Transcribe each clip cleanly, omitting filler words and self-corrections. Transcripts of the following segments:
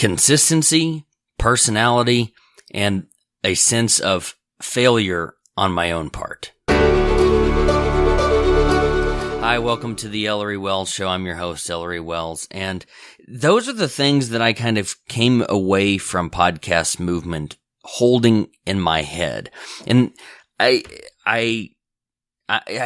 consistency, personality, and a sense of failure on my own part. Hi, welcome to the Ellory Wells Show. I'm your host, Ellory Wells, and those are the things that I kind of came away from podcast movement holding in my head. And I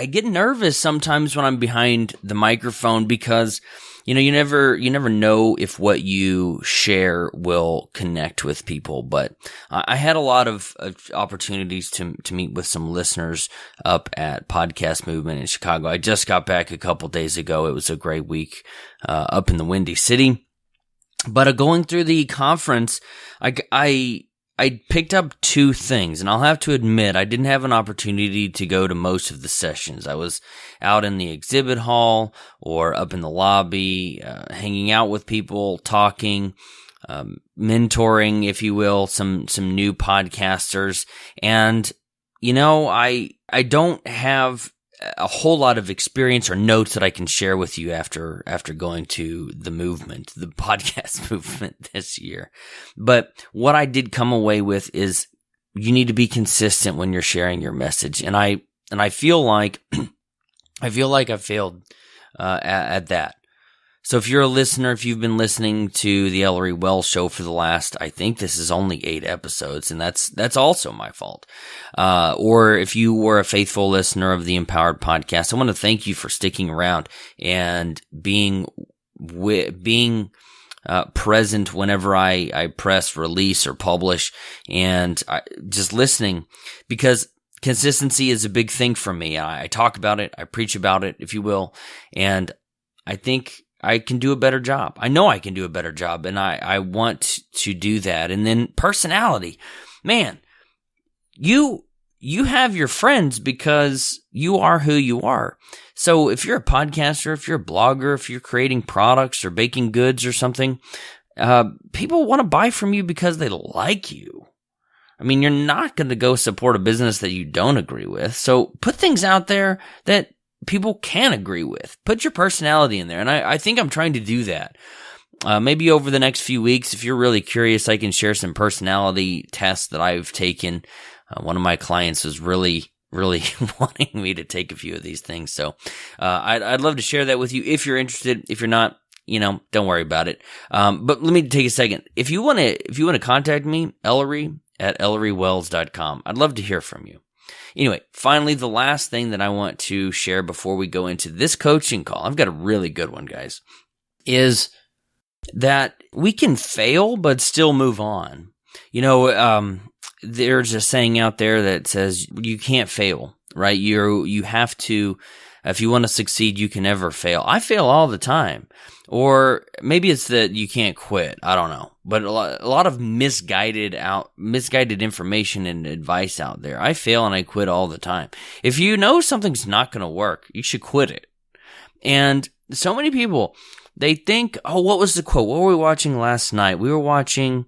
get nervous sometimes when I'm behind the microphone because, you never know if what you share will connect with people. But I had a lot of opportunities to meet with some listeners up at Podcast Movement in Chicago. I just got back a couple days ago. It was a great week up in the Windy City. But going through the conference, I picked up two things, and I'll have to admit I didn't have an opportunity to go to most of the sessions. I was out in the exhibit hall or up in the lobby, hanging out with people, talking, mentoring, if you will, some new podcasters. And, I don't have a whole lot of experience or notes that I can share with you after going to the podcast movement this year. But what I did come away with is you need to be consistent when you're sharing your message. And I feel like I failed at that. So if you're a listener, if you've been listening to the Ellory Wells Show for the last, I think this is only 8 episodes, and that's also my fault. Or if you were a faithful listener of the Empowered Podcast, I want to thank you for sticking around and being present whenever I press release or publish, and just listening, because consistency is a big thing for me. I talk about it, I preach about it, if you will, and I think I can do a better job. I know I can do a better job, and I want to do that. And then personality. Man, you have your friends because you are who you are. So if you're a podcaster, if you're a blogger, if you're creating products or baking goods or something, people want to buy from you because they like you. I mean, you're not going to go support a business that you don't agree with. So put things out there that people can agree with. Put your personality in there. And I think I'm trying to do that. Maybe over the next few weeks, if you're really curious, I can share some personality tests that I've taken. One of my clients is really wanting me to take a few of these things. So I'd love to share that with you if you're interested. If you're not, don't worry about it. But let me take a second. If you want to contact me, Ellory@ElloryWells.com. I'd love to hear from you. Anyway, finally, the last thing that I want to share before we go into this coaching call, I've got a really good one, guys, is that we can fail but still move on. There's a saying out there that says you can't fail, right? You have to, if you want to succeed, you can never fail. I fail all the time. Or maybe it's that you can't quit. I don't know. But a lot of misguided information and advice out there. I fail and I quit all the time. If you know something's not going to work, you should quit it. And so many people, they think, oh, what was the quote? What were we watching last night? We were watching,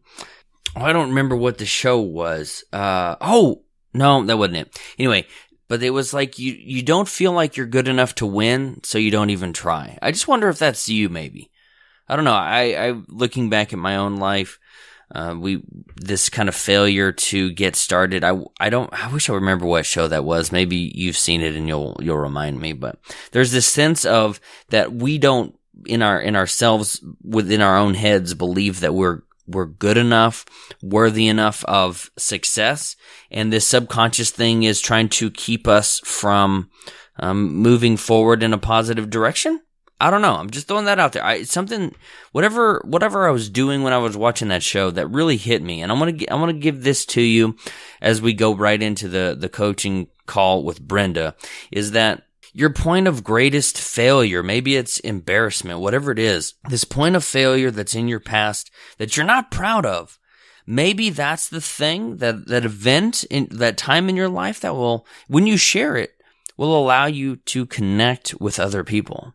I don't remember what the show was. No, that wasn't it. Anyway, but it was like you don't feel like you're good enough to win, so you don't even try. I just wonder if that's you, maybe. I don't know. I looking back at my own life, this kind of failure to get started. I wish I remember what show that was. Maybe you've seen it and you'll remind me. But there's this sense of that we don't in ourselves within our own heads believe that we're good enough, worthy enough of success, and this subconscious thing is trying to keep us from moving forward in a positive direction. I don't know. I'm just throwing that out there. Whatever I was doing when I was watching that show, that really hit me, and I want to give this to you as we go right into the coaching call with Brenda. Is that your point of greatest failure? Maybe it's embarrassment, whatever it is. This point of failure that's in your past that you're not proud of. Maybe that's the thing, that event, in that time in your life that will, when you share it, will allow you to connect with other people.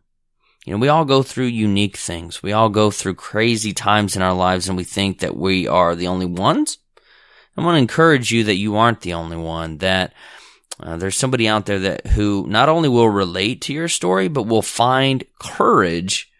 We all go through unique things. We all go through crazy times in our lives, and we think that we are the only ones. I want to encourage you that you aren't the only one, that there's somebody out there who not only will relate to your story, but will find courage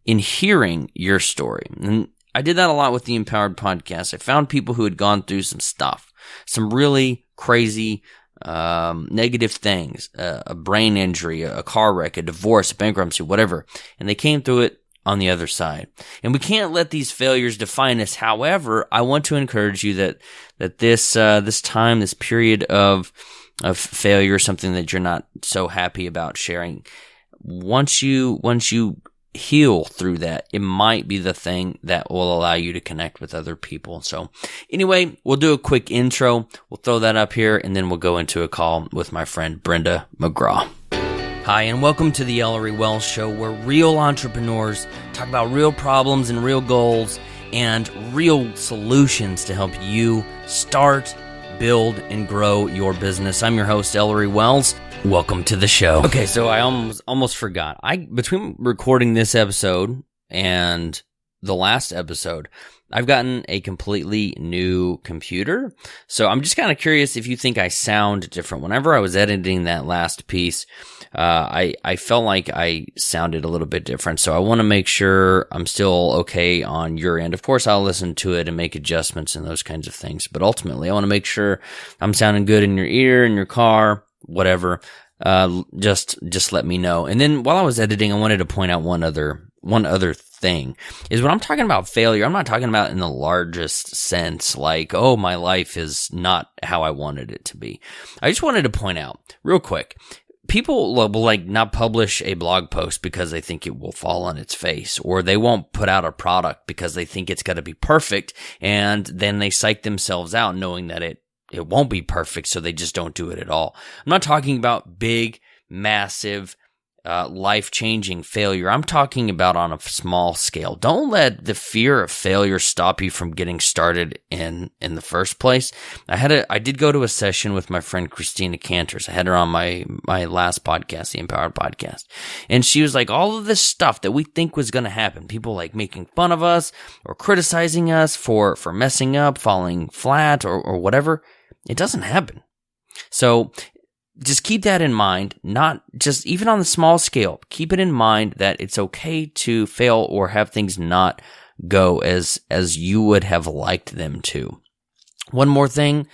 in hearing your story. And I did that a lot with the Empowered Podcast. I found people who had gone through some stuff, some really crazy negative things, a brain injury, a car wreck, a divorce, a bankruptcy, whatever. And they came through it on the other side. And we can't let these failures define us. However, I want to encourage you that this time, this period of failure, something that you're not so happy about sharing, once you heal through that, it might be the thing that will allow you to connect with other people. So anyway, we'll do a quick intro. We'll throw that up here, and then we'll go into a call with my friend Brenda McGraw. Hi, and welcome to the Ellory Wells Show, where real entrepreneurs talk about real problems and real goals and real solutions to help you start, build, and grow your business. I'm your host, Ellory Wells. Welcome to the show. Okay, so I almost forgot. Between recording this episode and the last episode, I've gotten a completely new computer. So I'm just kind of curious if you think I sound different. Whenever I was editing that last piece, I felt like I sounded a little bit different. So I want to make sure I'm still okay on your end. Of course, I'll listen to it and make adjustments and those kinds of things. But ultimately, I want to make sure I'm sounding good in your ear, in your car, whatever. Just let me know. And then while I was editing, I wanted to point out one other thing is when I'm talking about failure, I'm not talking about in the largest sense, like, oh, my life is not how I wanted it to be. I just wanted to point out real quick, people will like not publish a blog post because they think it will fall on its face, or they won't put out a product because they think it's got to be perfect. And then they psych themselves out knowing that it won't be perfect, so they just don't do it at all. I'm not talking about big, massive, life-changing failure. I'm talking about on a small scale. Don't let the fear of failure stop you from getting started in the first place. I did go to a session with my friend Christina Cantors. I had her on my last podcast, the Empowered Podcast. And she was like, all of this stuff that we think was going to happen, people like making fun of us or criticizing us for messing up, falling flat or whatever, it doesn't happen. So just keep that in mind, not just even on the small scale. Keep it in mind that it's okay to fail or have things not go as you would have liked them to. One more thing,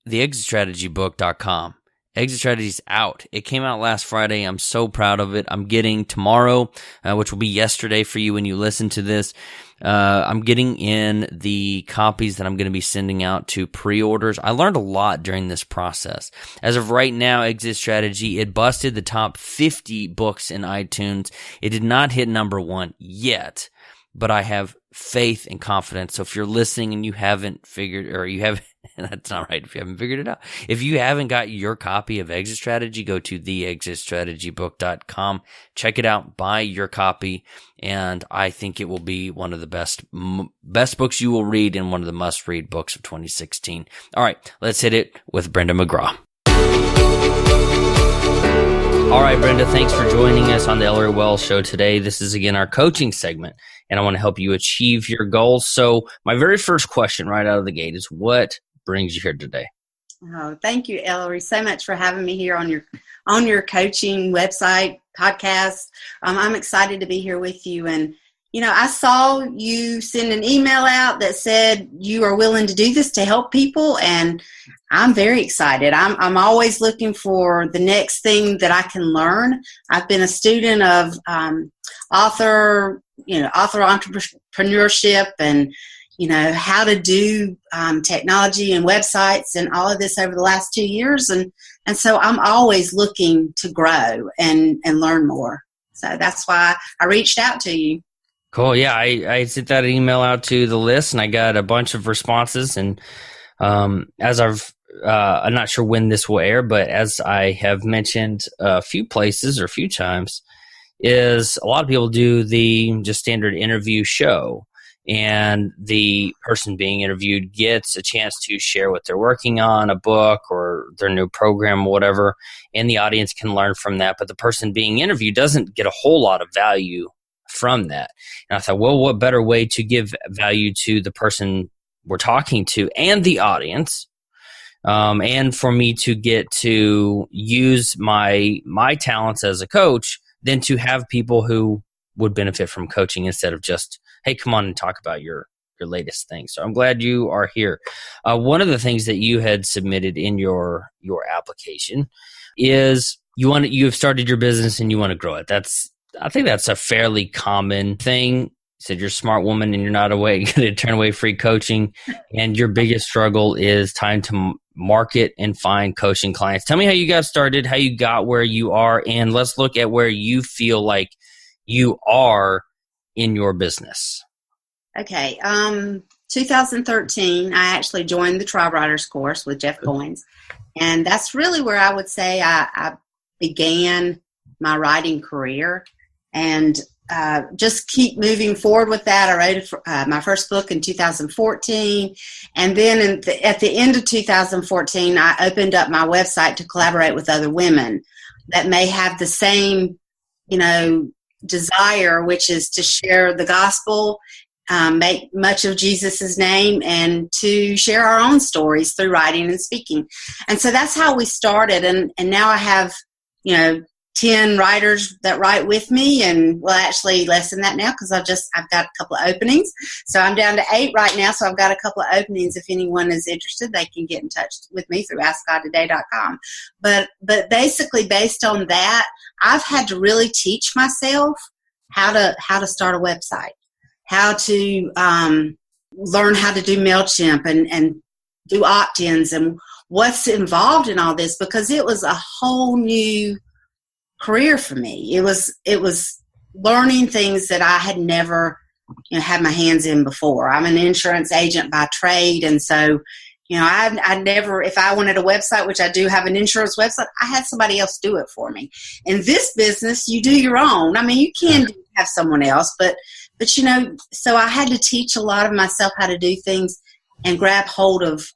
the exitstrategybook.com. Exit Strategy's out. It came out last Friday. I'm so proud of it. I'm getting tomorrow, which will be yesterday for you when you listen to this. I'm getting in the copies that I'm going to be sending out to pre-orders. I learned a lot during this process. As of right now, Exit Strategy, it busted the top 50 books in iTunes. It did not hit number one yet, but I have faith and confidence. So if you're listening and you haven't figured, or you haven't, that's not right if you haven't figured it out. If you haven't got your copy of Exit Strategy, go to theexitstrategybook.com. Check it out, buy your copy, and I think it will be one of the best books you will read and one of the must-read books of 2016. All right, let's hit it with Brenda McGraw. All right, Brenda, thanks for joining us on the Ellory Wells Show today. This is, again, our coaching segment, and I want to help you achieve your goals. So my very first question right out of the gate is, what brings you here today? Oh, thank you, Ellory, so much for having me here on your coaching website, podcast. I'm excited to be here with you. And, I saw you send an email out that said you are willing to do this to help people, and I'm very excited. I'm always looking for the next thing that I can learn. I've been a student of author entrepreneurship and how to do technology and websites and all of this over the last 2 years. And so I'm always looking to grow and learn more. So that's why I reached out to you. Cool. Yeah, I sent that email out to the list, and I got a bunch of responses. And as I'm not sure when this will air, but as I have mentioned a few places or a few times, is a lot of people do the just standard interview show. And the person being interviewed gets a chance to share what they're working on, a book or their new program or whatever, and the audience can learn from that. But the person being interviewed doesn't get a whole lot of value from that. And I thought, well, what better way to give value to the person we're talking to and the audience, and for me to get to use my talents as a coach than to have people who would benefit from coaching instead of just hey, come on and talk about your latest thing. So I'm glad you are here. One of the things that you had submitted in your application is you have started your business and you want to grow it. I think that's a fairly common thing. You said you're a smart woman and you're not going to turn away free coaching. And your biggest struggle is time to market and find coaching clients. Tell me how you got started, how you got where you are, and let's look at where you feel like you are in your business. Okay. 2013, I actually joined the Tribe Writers course with Jeff Goins. And that's really where I would say I began my writing career, and just keep moving forward with that. I wrote my first book in 2014. And then at the end of 2014, I opened up my website to collaborate with other women that may have the same, desire, which is to share the gospel, make much of Jesus's name, and to share our own stories through writing and speaking. And so that's how we started. And now I have, 10 writers that write with me, and well, actually less than that now because I've got a couple of openings. So I'm down to 8 right now. So I've got a couple of openings. If anyone is interested, they can get in touch with me through AskGodToday.com. But basically based on that, I've had to really teach myself how to start a website, how to learn how to do MailChimp and do opt-ins and what's involved in all this, because it was a whole new career for me. It was learning things that I had never had my hands in before. I'm an insurance agent by trade, and so I never, if I wanted a website, which I do have an insurance website, I had somebody else do it for me. In this business, you do your own. I mean, you can have someone else, but so I had to teach a lot of myself how to do things and grab hold of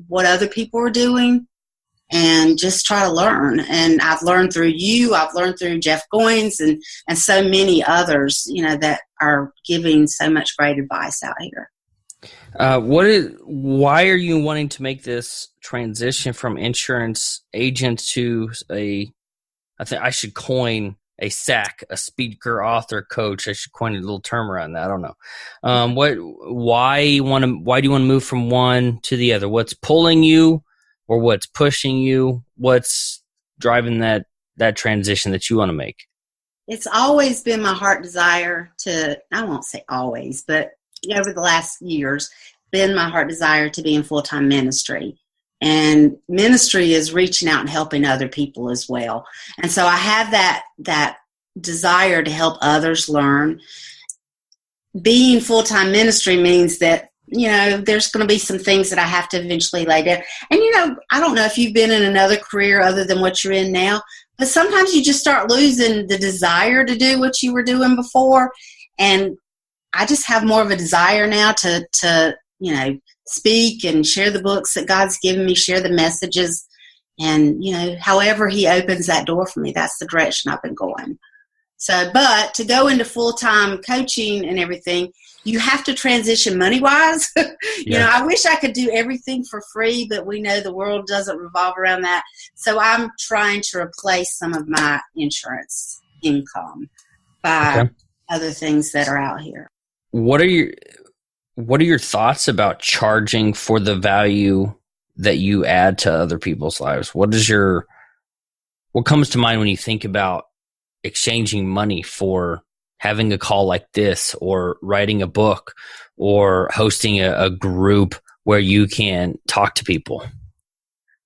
what other people were doing and just try to learn. And I've learned through you. I've learned through Jeff Goins and so many others, that are giving so much great advice out here. Why are you wanting to make this transition from insurance agent to I think I should coin a SAC, a speaker, author, coach? I should coin a little term around that. I don't know. Why do you want to move from one to the other? What's pulling you, or what's pushing you? What's driving that transition that you want to make? It's always been my heart desire I won't say always, but over the last years, been my heart desire to be in full-time ministry. And ministry is reaching out and helping other people as well. And so I have that desire to help others learn. Being full-time ministry means that, there's going to be some things that I have to eventually lay down. And, I don't know if you've been in another career other than what you're in now, but sometimes you just start losing the desire to do what you were doing before. And I just have more of a desire now to speak and share the books that God's given me, share the messages, and, however he opens that door for me, that's the direction I've been going. So, but to go into full-time coaching and everything, you have to transition money-wise. I wish I could do everything for free, but we know the world doesn't revolve around that. So I'm trying to replace some of my insurance income by other things that are out here. What are your thoughts about charging for the value that you add to other people's lives? What comes to mind when you think about exchanging money for having a call like this, or writing a book, or hosting a group where you can talk to people?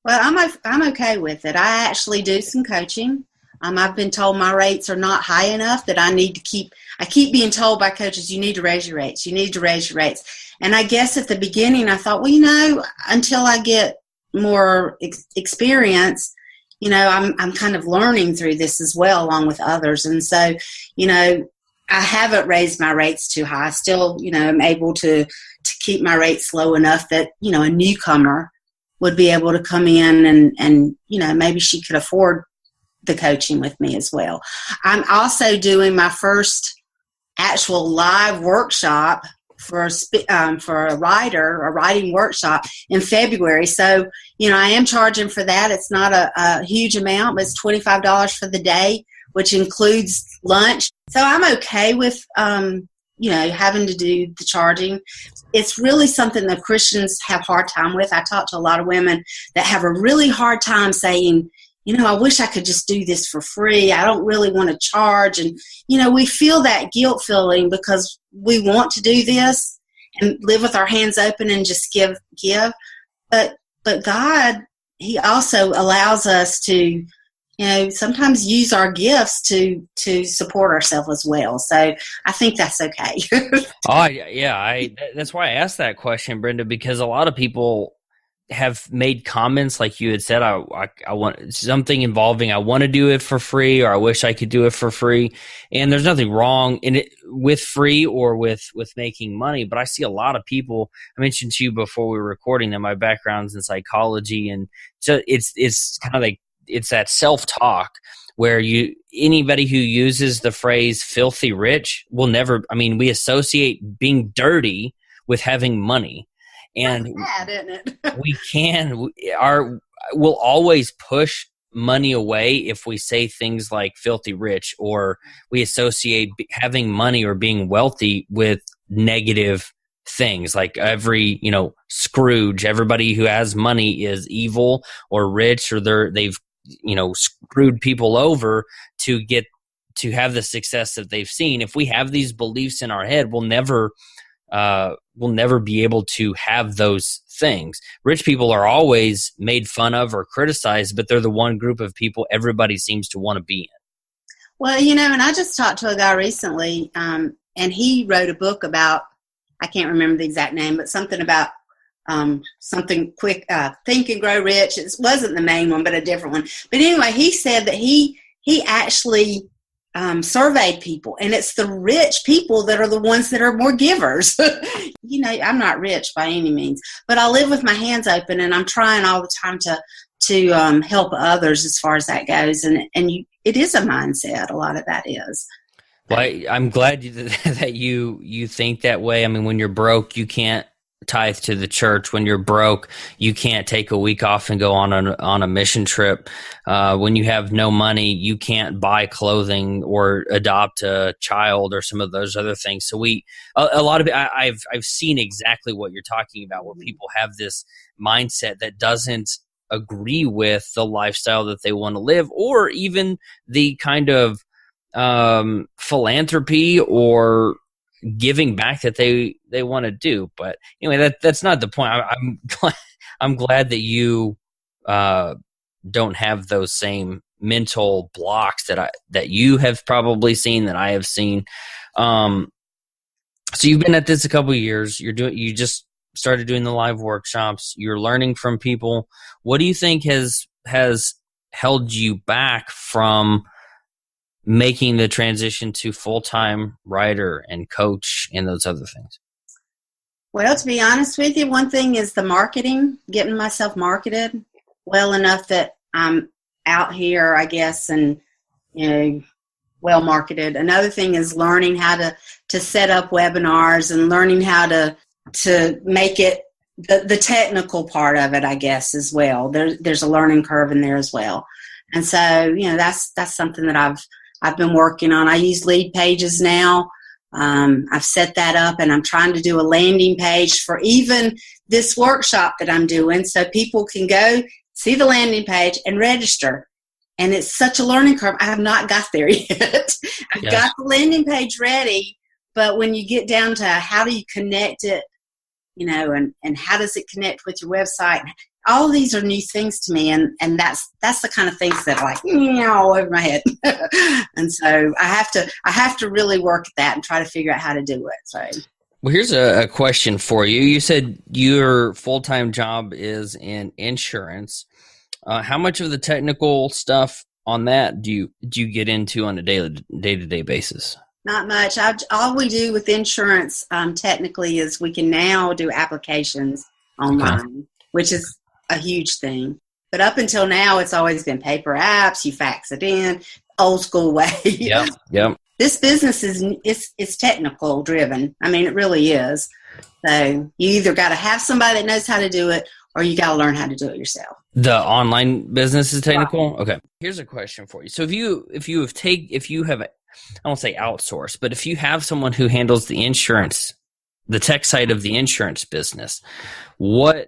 Well, I'm okay with it. I actually do some coaching. I've been told my rates are not high enough, that I keep being told by coaches, you need to raise your rates. You need to raise your rates. And I guess at the beginning I thought, well, until I get more experience, I'm kind of learning through this as well, along with others. And so, I haven't raised my rates too high. I still, I'm able to keep my rates low enough that, a newcomer would be able to come in and maybe she could afford the coaching with me as well. I'm also doing my first actual live workshop for a writing workshop in February. So, I am charging for that. It's not a huge amount, but it's $25 for the day, which includes lunch. So I'm okay with, having to do the charging. It's really something that Christians have a hard time with. I talk to a lot of women that have a really hard time saying, I wish I could just do this for free. I don't really want to charge. And, we feel that guilt feeling because we want to do this and live with our hands open and just give. But God, He also allows us to, sometimes use our gifts to support ourselves as well. So I think that's okay. Oh, yeah. That's why I asked that question, Brenda, because a lot of people have made comments like you had said, I want something involving, I want to do it for free, or I wish I could do it for free. And there's nothing wrong in it with free or with making money. But I see a lot of people, I mentioned to you before we were recording that my background's in psychology. And so it's kind of like, it's that self-talk where anybody who uses the phrase filthy rich will never, we associate being dirty with having money. And that's bad, isn't it? We'll always push money away if we say things like filthy rich, or we associate having money or being wealthy with negative things like Scrooge, everybody who has money is evil or rich, or they've screwed people over to have the success that they've seen. If we have these beliefs in our head, we'll never be able to have those things. Rich people are always made fun of or criticized, but they're the one group of people everybody seems to want to be in. Well, and I just talked to a guy recently, and he wrote a book about, I can't remember the exact name, but something about something quick, Think and Grow Rich. It wasn't the main one, but a different one. But anyway, he said that he actually surveyed people, and it's the rich people that are the ones that are more givers. I'm not rich by any means, but I live with my hands open, and I'm trying all the time to help others as far as that goes. And it is a mindset. A lot of that is. Well, I'm glad that you think that way. When you're broke, you can't tithe to the church. When you're broke, you can't take a week off and go on a mission trip. When you have no money, you can't buy clothing or adopt a child or some of those other things. So a lot of it, I've seen exactly what you're talking about, where people have this mindset that doesn't agree with the lifestyle that they want to live, or even the kind of philanthropy or giving back that they want to do. But anyway, that's not the point. I'm glad that you don't have those same mental blocks that you have probably seen, that I have seen. So you've been at this a couple of years. You just started doing the live workshops. You're learning from people. What do you think has held you back from making the transition to full-time writer and coach and those other things? Well, to be honest with you, one thing is the marketing, getting myself marketed well enough that I'm out here, I guess, and well marketed. Another thing is learning how to set up webinars and learning how to make it the technical part of it, I guess, as well. There's a learning curve in there as well. And so, that's something that I've been working on. I use Lead Pages now. I've set that up, and I'm trying to do a landing page for even this workshop that I'm doing, so people can go see the landing page and register. And it's such a learning curve. I have not got there yet. I've got the landing page ready, but when you get down to how do you connect it, and how does it connect with your website, all of these are new things to me, and that's the kind of things that are all over my head. And so I have to really work at that and try to figure out how to do it. So, well, here's a question for you. You said your full-time job is in insurance. How much of the technical stuff on that do you get into on a day-to-day basis? Not much. All we do with insurance technically is we can now do applications online, which is a huge thing. But up until now, it's always been paper apps. You fax it in, old school way. Yep. This business is technical driven. It really is. So you either got to have somebody that knows how to do it, or you got to learn how to do it yourself. The online business is technical? Right. Okay. Here's a question for you. So if you have I won't say outsource, but if you have someone who handles the insurance, the tech side of the insurance business, why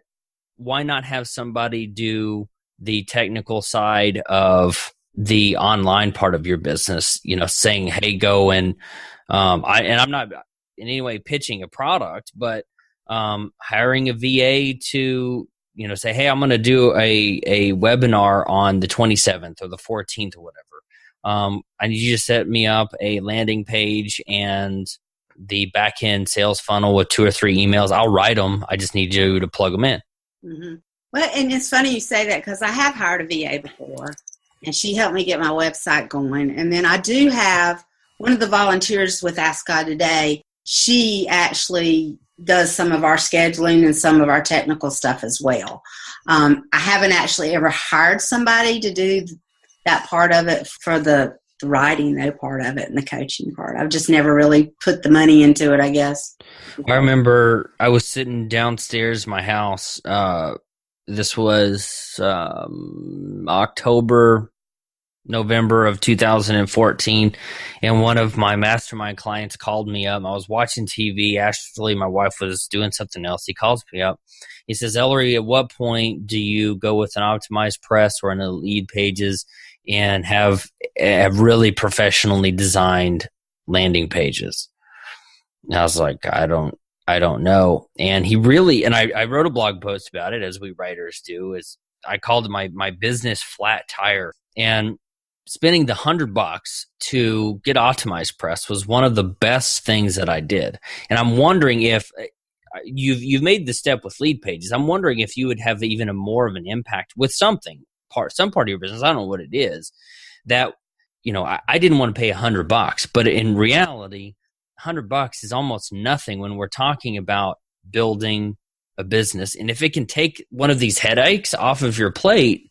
not have somebody do the technical side of the online part of your business, saying, hey, go and I'm not in any way pitching a product, but hiring a VA to, say, hey, I'm going to do a webinar on the 27th or the 14th or whatever. I need you to set me up a landing page and the back end sales funnel with 2 or 3 emails. I'll write them. I just need you to plug them in. Mm-hmm. Well, and it's funny you say that because I have hired a VA before, and she helped me get my website going. And then I do have one of the volunteers with Ask God Today. She actually does some of our scheduling and some of our technical stuff as well. I haven't actually ever hired somebody to do that part of it for the writing, though, part of it and the coaching part. I've just never really put the money into it, I guess. I remember I was sitting downstairs in my house. This was November of 2014, and one of my mastermind clients called me up. I was watching TV. Actually, my wife was doing something else. He calls me up. He says, Ellory, at what point do you go with an optimized press or an lead pages and have really professionally designed landing pages? And I was like, I don't know. And he really, and I wrote a blog post about it, as we writers do, is I called it my business flat tire. And spending the $100 to get optimized press was one of the best things that I did. And I'm wondering if you've made the step with lead pages. I'm wondering if you would have even more of an impact with some part of your business. I don't know what it is that, I didn't want to pay $100, but in reality, $100 is almost nothing when we're talking about building a business. And if it can take one of these headaches off of your plate,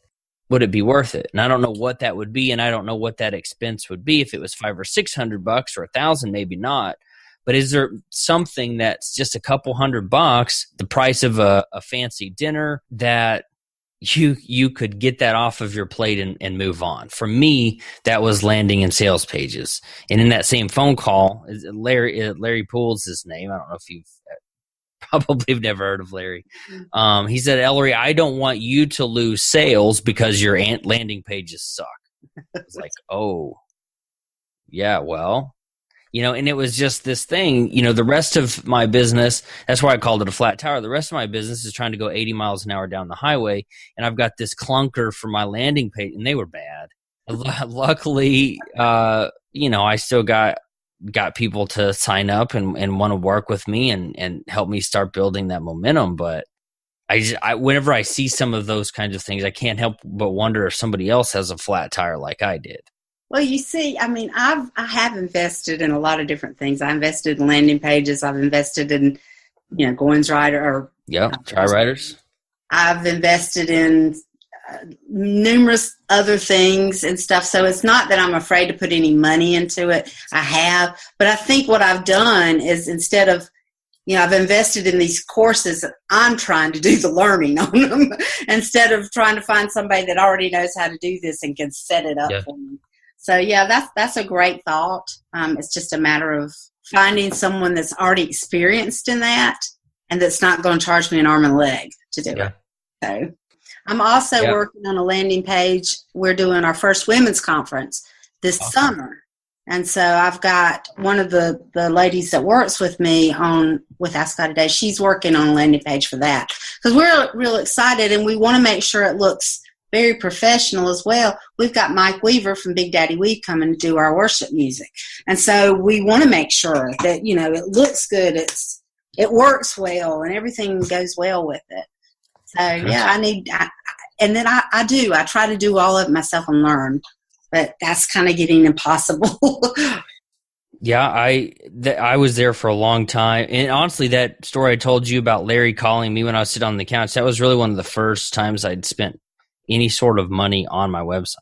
would it be worth it? And I don't know what that would be, and I don't know what that expense would be. If it was $500 or $600 or $1,000, maybe not. But is there something that's just a couple $100, the price of a fancy dinner, that you could get that off of your plate and move on? For me, that was landing in sales pages. And in that same phone call, Larry Poole's his name. I don't know if you've probably never heard of Larry. He said, Ellory, I don't want you to lose sales because your landing pages suck. I was like, oh, yeah, well, and it was just this thing, the rest of my business, that's why I called it a flat tire. The rest of my business is trying to go 80 miles an hour down the highway. And I've got this clunker for my landing page, and they were bad. Luckily, I still got people to sign up and want to work with me and help me start building that momentum. But I whenever I see some of those kinds of things, I can't help but wonder if somebody else has a flat tire like I did. Well, you see, I have invested in a lot of different things. I invested in landing pages. I've invested in, Goins Writer. Try writers. I've invested in numerous other things and stuff. So it's not that I'm afraid to put any money into it. I have. But I think what I've done is, instead of, I've invested in these courses, I'm trying to do the learning on them instead of trying to find somebody that already knows how to do this and can set it up for me. So, yeah, that's a great thought. It's just a matter of finding someone that's already experienced in that and that's not going to charge me an arm and a leg to do it. So I'm also working on a landing page. We're doing our first women's conference this summer. And so I've got one of the ladies that works with me with Ask God Today. She's working on a landing page for that because we're real excited, and we want to make sure it looks very professional as well. We've got Mike Weaver from Big Daddy Weave coming to do our worship music. And so we want to make sure that, it looks good. It works well and everything goes well with it. So and then I try to do all of it myself and learn, but that's kind of getting impossible. Yeah, I was there for a long time. And honestly, that story I told you about Larry calling me when I was sitting on the couch, that was really one of the first times I'd spent any sort of money on my website.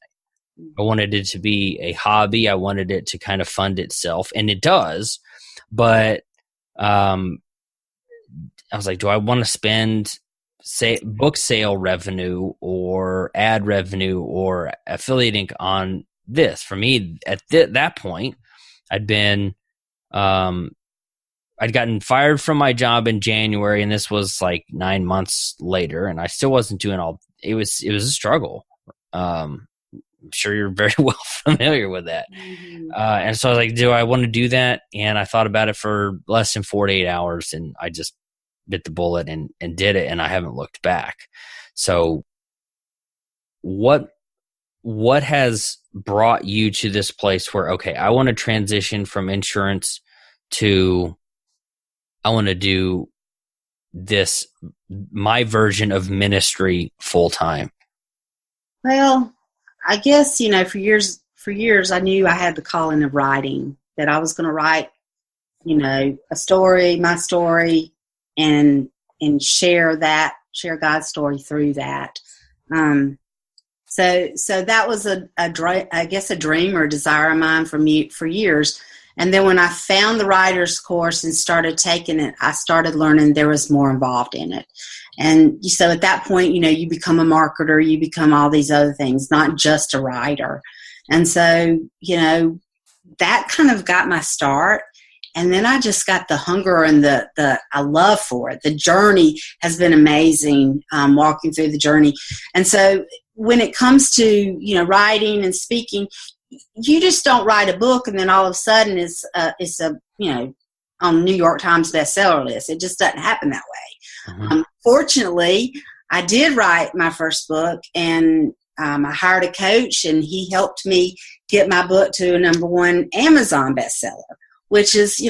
I wanted it to be a hobby. I wanted it to kind of fund itself, and it does. But I was like, do I want to spend book sale revenue or ad revenue or affiliate link on this? For me, at that point, I'd been, I'd gotten fired from my job in January, and this was like 9 months later, and I still wasn't doing all. It was a struggle. I'm sure you're very well familiar with that. Mm-hmm. And so I was like, do I want to do that? And I thought about it for less than 48 hours, and I just bit the bullet and did it, and I haven't looked back. So what has brought you to this place where, okay, I want to transition from insurance to I want to do this, my version of ministry full time? Well, I guess, for years I knew I had the calling of writing, that I was going to write, a story, my story, and share God's story through that. So that was a dream or desire of mine for years. And then when I found the writer's course and started taking it, I started learning there was more involved in it. And so at that point, you become a marketer, you become all these other things, not just a writer. And so, that kind of got my start. And then I just got the hunger and the love for it. The journey has been amazing, walking through the journey. And so when it comes to, writing and speaking, you just don't write a book and then all of a sudden it's on New York Times bestseller list. It just doesn't happen that way. Mm-hmm. Fortunately, I did write my first book, and I hired a coach, and he helped me get my book to a #1 Amazon bestseller, which is,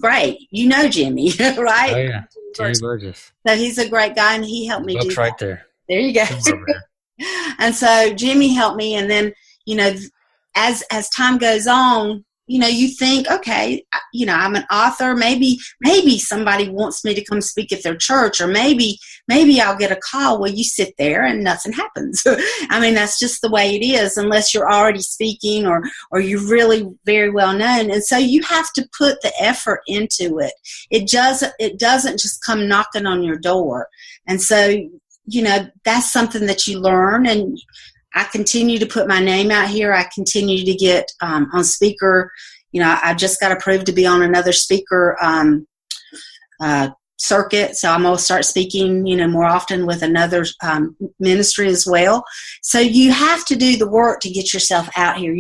great. Jimmy, right? Oh, yeah. Jimmy Burgess. So he's a great guy, and he helped me do that. Right there. There you go. And so Jimmy helped me, and then, as time goes on, you think, okay, I'm an author. Maybe somebody wants me to come speak at their church, or maybe I'll get a call. Well, you sit there and nothing happens. I mean, that's just the way it is, unless you're already speaking or you're really very well known. And so you have to put the effort into it. It doesn't just come knocking on your door. And so, that's something that you learn, and I continue to put my name out here. I continue to get on speaker. I just got approved to be on another speaker circuit, so I'm going to start speaking, more often with another ministry as well. So you have to do the work to get yourself out here.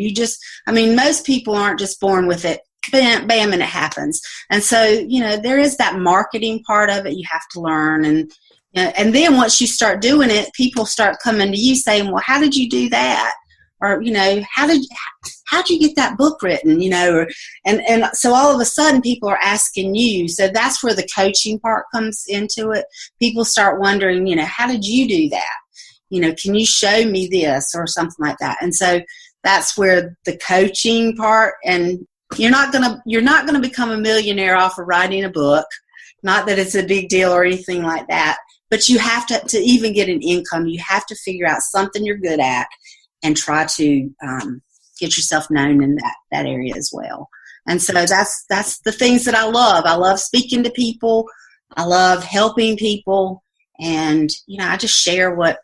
Most people aren't just born with it. Bam, bam, and it happens. And so, there is that marketing part of it you have to learn. And then once you start doing it, people start coming to you saying, well, how did you do that? Or, how'd you get that book written? And so all of a sudden people are asking you. So that's where the coaching part comes into it. People start wondering, how did you do that? Can you show me this or something like that? And so that's where the coaching part, and you're not going to become a millionaire off of writing a book. Not that it's a big deal or anything like that. But you have to even get an income, you have to figure out something you're good at and try to get yourself known in that area as well. And so that's the things that I love. I love speaking to people. I love helping people. And, I just share what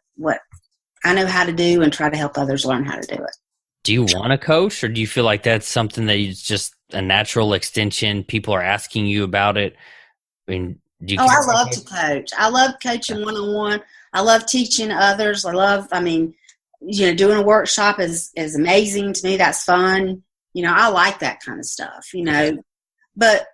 I know how to do and try to help others learn how to do it. Do you want to coach, or do you feel like that's something that is just a natural extension? People are asking you about it. I mean, I love to coach. I love coaching one-on-one. I love teaching others. Doing a workshop is amazing to me. That's fun. I like that kind of stuff, but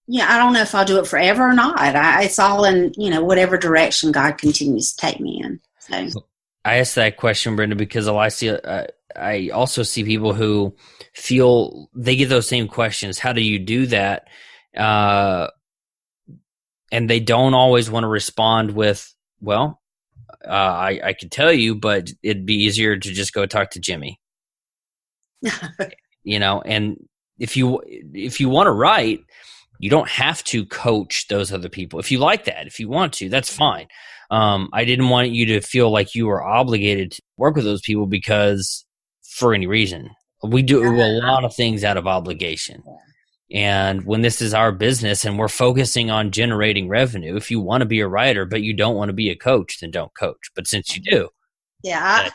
I don't know if I'll do it forever or not. It's all in, whatever direction God continues to take me in. So I asked that question, Brenda, because I also see people who feel they get those same questions. How do you do that? And they don't always want to respond with, well, I could tell you, but it'd be easier to just go talk to Jimmy. And if you want to write, you don't have to coach those other people. If you like that, if you want to, that's fine. I didn't want you to feel like you were obligated to work with those people because for any reason. We do a lot of things out of obligation. And when this is our business and we're focusing on generating revenue, if you want to be a writer but you don't want to be a coach, then don't coach. But since you do, I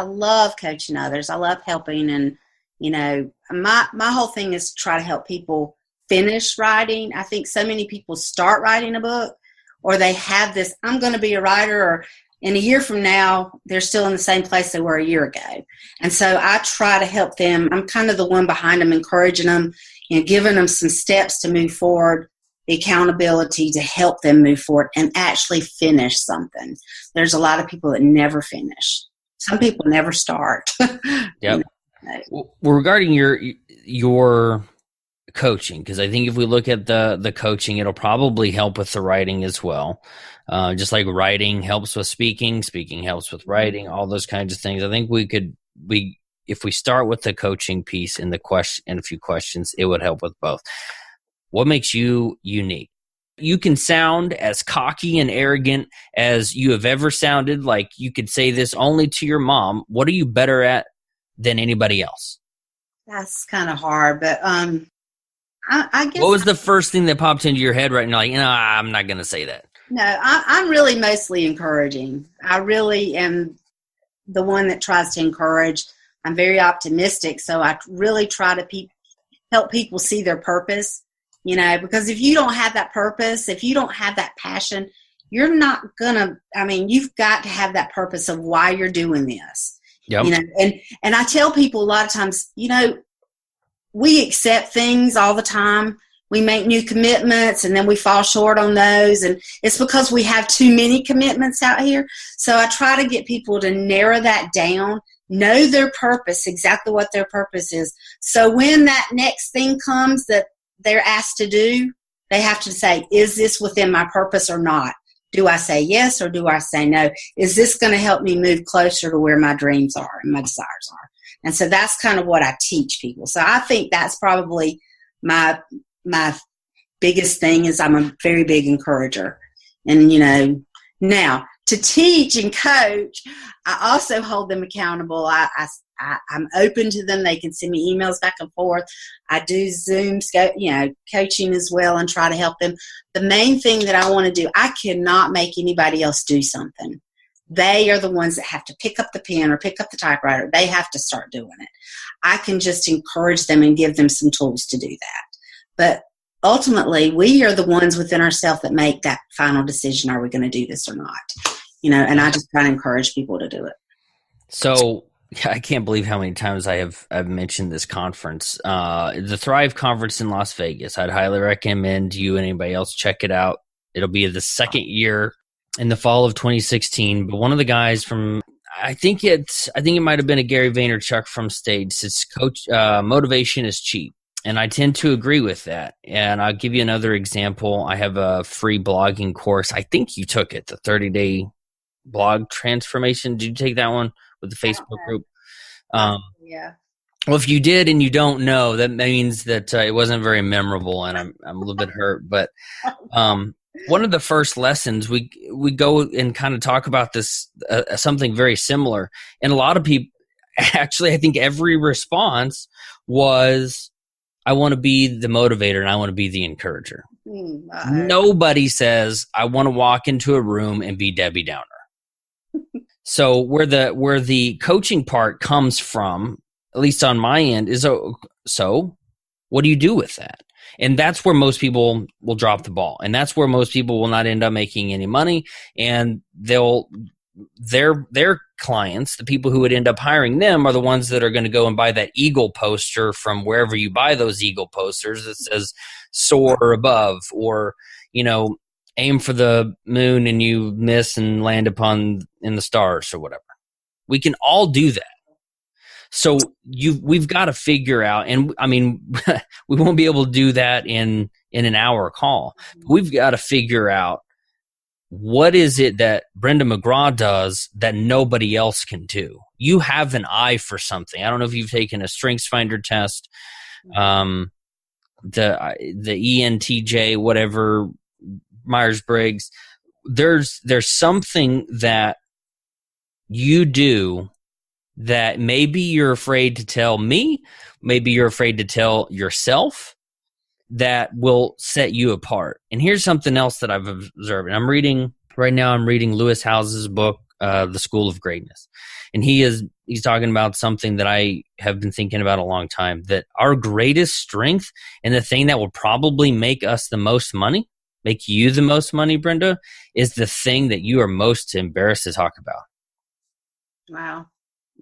love coaching others. I love helping, and My whole thing is to try to help people finish writing. I think so many people start writing a book, or they have this, I'm going to be a writer, or in a year from now, they're still in the same place they were a year ago. And so I try to help them. I'm kind of the one behind them, encouraging them, giving them some steps to move forward, the accountability to help them move forward and actually finish something. There's a lot of people that never finish. Some people never start. Yep. Well, regarding your coaching, because I think if we look at the coaching, it'll probably help with the writing as well. Just like writing helps with speaking helps with writing, all those kinds of things. I think if we start with the coaching piece and a few questions, it would help with both. What makes you unique? You can sound as cocky and arrogant as you have ever sounded. Like you could say this only to your mom. What are you better at than anybody else? That's kind of hard, but I guess. What was the first thing that popped into your head right now? Like, no, I'm not going to say that. No, I'm really mostly encouraging. I really am the one that tries to encourage. I'm very optimistic, so I really try to help people see their purpose, because if you don't have that purpose, if you don't have that passion, you're not going to, you've got to have that purpose of why you're doing this. Yep. And I tell people a lot of times, we accept things all the time. We make new commitments and then we fall short on those. And it's because we have too many commitments out here. So I try to get people to narrow that down, know their purpose, exactly what their purpose is. So when that next thing comes that they're asked to do, they have to say, is this within my purpose or not? Do I say yes or do I say no? Is this going to help me move closer to where my dreams are and my desires are? And so that's kind of what I teach people. So I think that's probably my biggest thing is I'm a very big encourager. And, now to teach and coach, I also hold them accountable. I'm open to them. They can send me emails back and forth. I do Zoom, coaching as well and try to help them. The main thing that I want to do, I cannot make anybody else do something. They are the ones that have to pick up the pen or pick up the typewriter. They have to start doing it. I can just encourage them and give them some tools to do that. But ultimately, we are the ones within ourselves that make that final decision. Are we going to do this or not? And I just try to encourage people to do it. So I can't believe how many times I've mentioned this conference, the Thrive Conference in Las Vegas. I'd highly recommend you and anybody else check it out. It'll be the second year in the fall of 2016. But one of the guys from, I think it might have been a Gary Vaynerchuk from stage. Says, "Coach, motivation is cheap." And I tend to agree with that. And I'll give you another example. I have a free blogging course. I think you took it, the 30-day blog transformation. Did you take that one with the Facebook group? Yeah. Well, if you did and you don't know, that means that it wasn't very memorable, and I'm a little bit hurt. But one of the first lessons, we go and kind of talk about this, something very similar. And a lot of people, actually, I think every response was, I want to be the motivator and I want to be the encourager. Nobody says, I want to walk into a room and be Debbie Downer. So where the coaching part comes from, at least on my end, is so what do you do with that? And that's where most people will drop the ball. And that's where most people will not end up making any money. And their clients, the people who would end up hiring them, are the ones that are going to go and buy that eagle poster from wherever you buy those eagle posters that says soar above, or, aim for the moon and you miss and land in the stars or whatever. We can all do that. So we've got to figure out, and we won't be able to do that in an hour call. We've got to figure out, what is it that Brenda McGraw does that nobody else can do? You have an eye for something. I don't know if you've taken a StrengthsFinder test, the ENTJ, whatever, Myers-Briggs. There's something that you do that maybe you're afraid to tell me, maybe you're afraid to tell yourself, that will set you apart. And here's something else that I've observed. And I'm reading Lewis House's book, The School of Greatness. And he's talking about something that I have been thinking about a long time, that our greatest strength and the thing that will probably make us the most money, make you the most money, Brenda, is the thing that you are most embarrassed to talk about. Wow.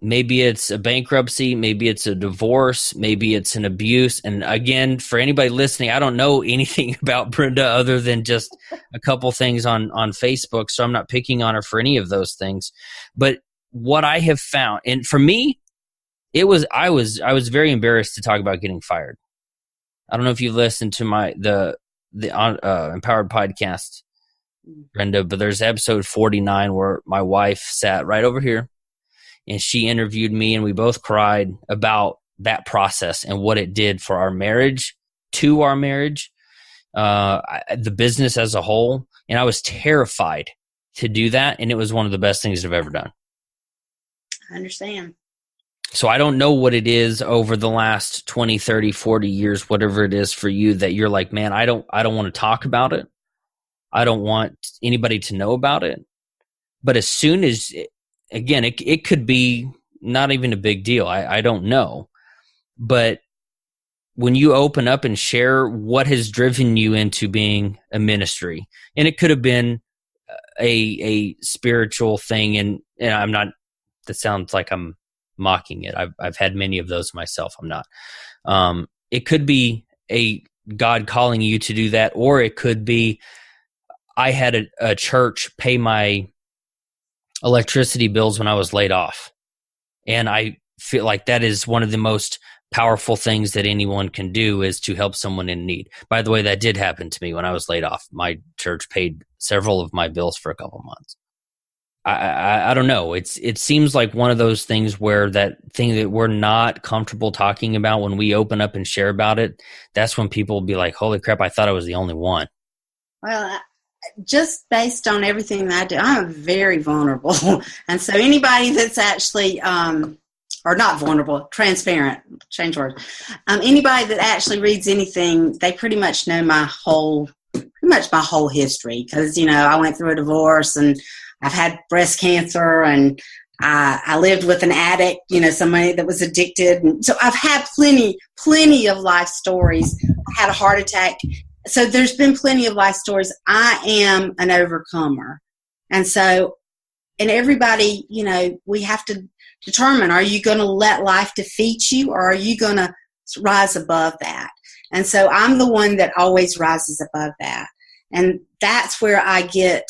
Maybe it's a bankruptcy, maybe it's a divorce, maybe it's an abuse. And again, for anybody listening, I don't know anything about Brenda other than just a couple things on Facebook, so I'm not picking on her for any of those things. But what I have found, and for me, I was very embarrassed to talk about getting fired. I don't know if you've listened to the Empowered podcast, Brenda, but there's episode 49 where my wife sat right over here and she interviewed me, and we both cried about that process and what it did for our marriage, the business as a whole. And I was terrified to do that. And it was one of the best things I've ever done. I understand. So I don't know what it is over the last 20, 30, 40 years, whatever it is for you, that you're like, man, I don't want to talk about it. I don't want anybody to know about it. But as soon as, again, it could be not even a big deal. I don't know. But when you open up and share what has driven you into being a ministry, and it could have been a spiritual thing, and I'm not, that sounds like I'm mocking it. I've had many of those myself. I'm not. It could be a God calling you to do that, or it could be I had a church pay my electricity bills when I was laid off. And I feel like that is one of the most powerful things that anyone can do, is to help someone in need. By the way, that did happen to me when I was laid off. My church paid several of my bills for a couple months. I don't know. It seems like one of those things where that thing that we're not comfortable talking about, when we open up and share about it, that's when people will be like, holy crap, I thought I was the only one. Well, just based on everything that I do, I'm very vulnerable. And so anybody that's actually, or not vulnerable, transparent, change words. Anybody that actually reads anything, they pretty much know my whole history. Because, I went through a divorce, and I've had breast cancer, and I lived with an addict, somebody that was addicted. And so I've had plenty of life stories. I had a heart attack. So there's been plenty of life stories. I am an overcomer. And so, and everybody, we have to determine, are you going to let life defeat you, or are you going to rise above that? And so I'm the one that always rises above that. And that's where I get,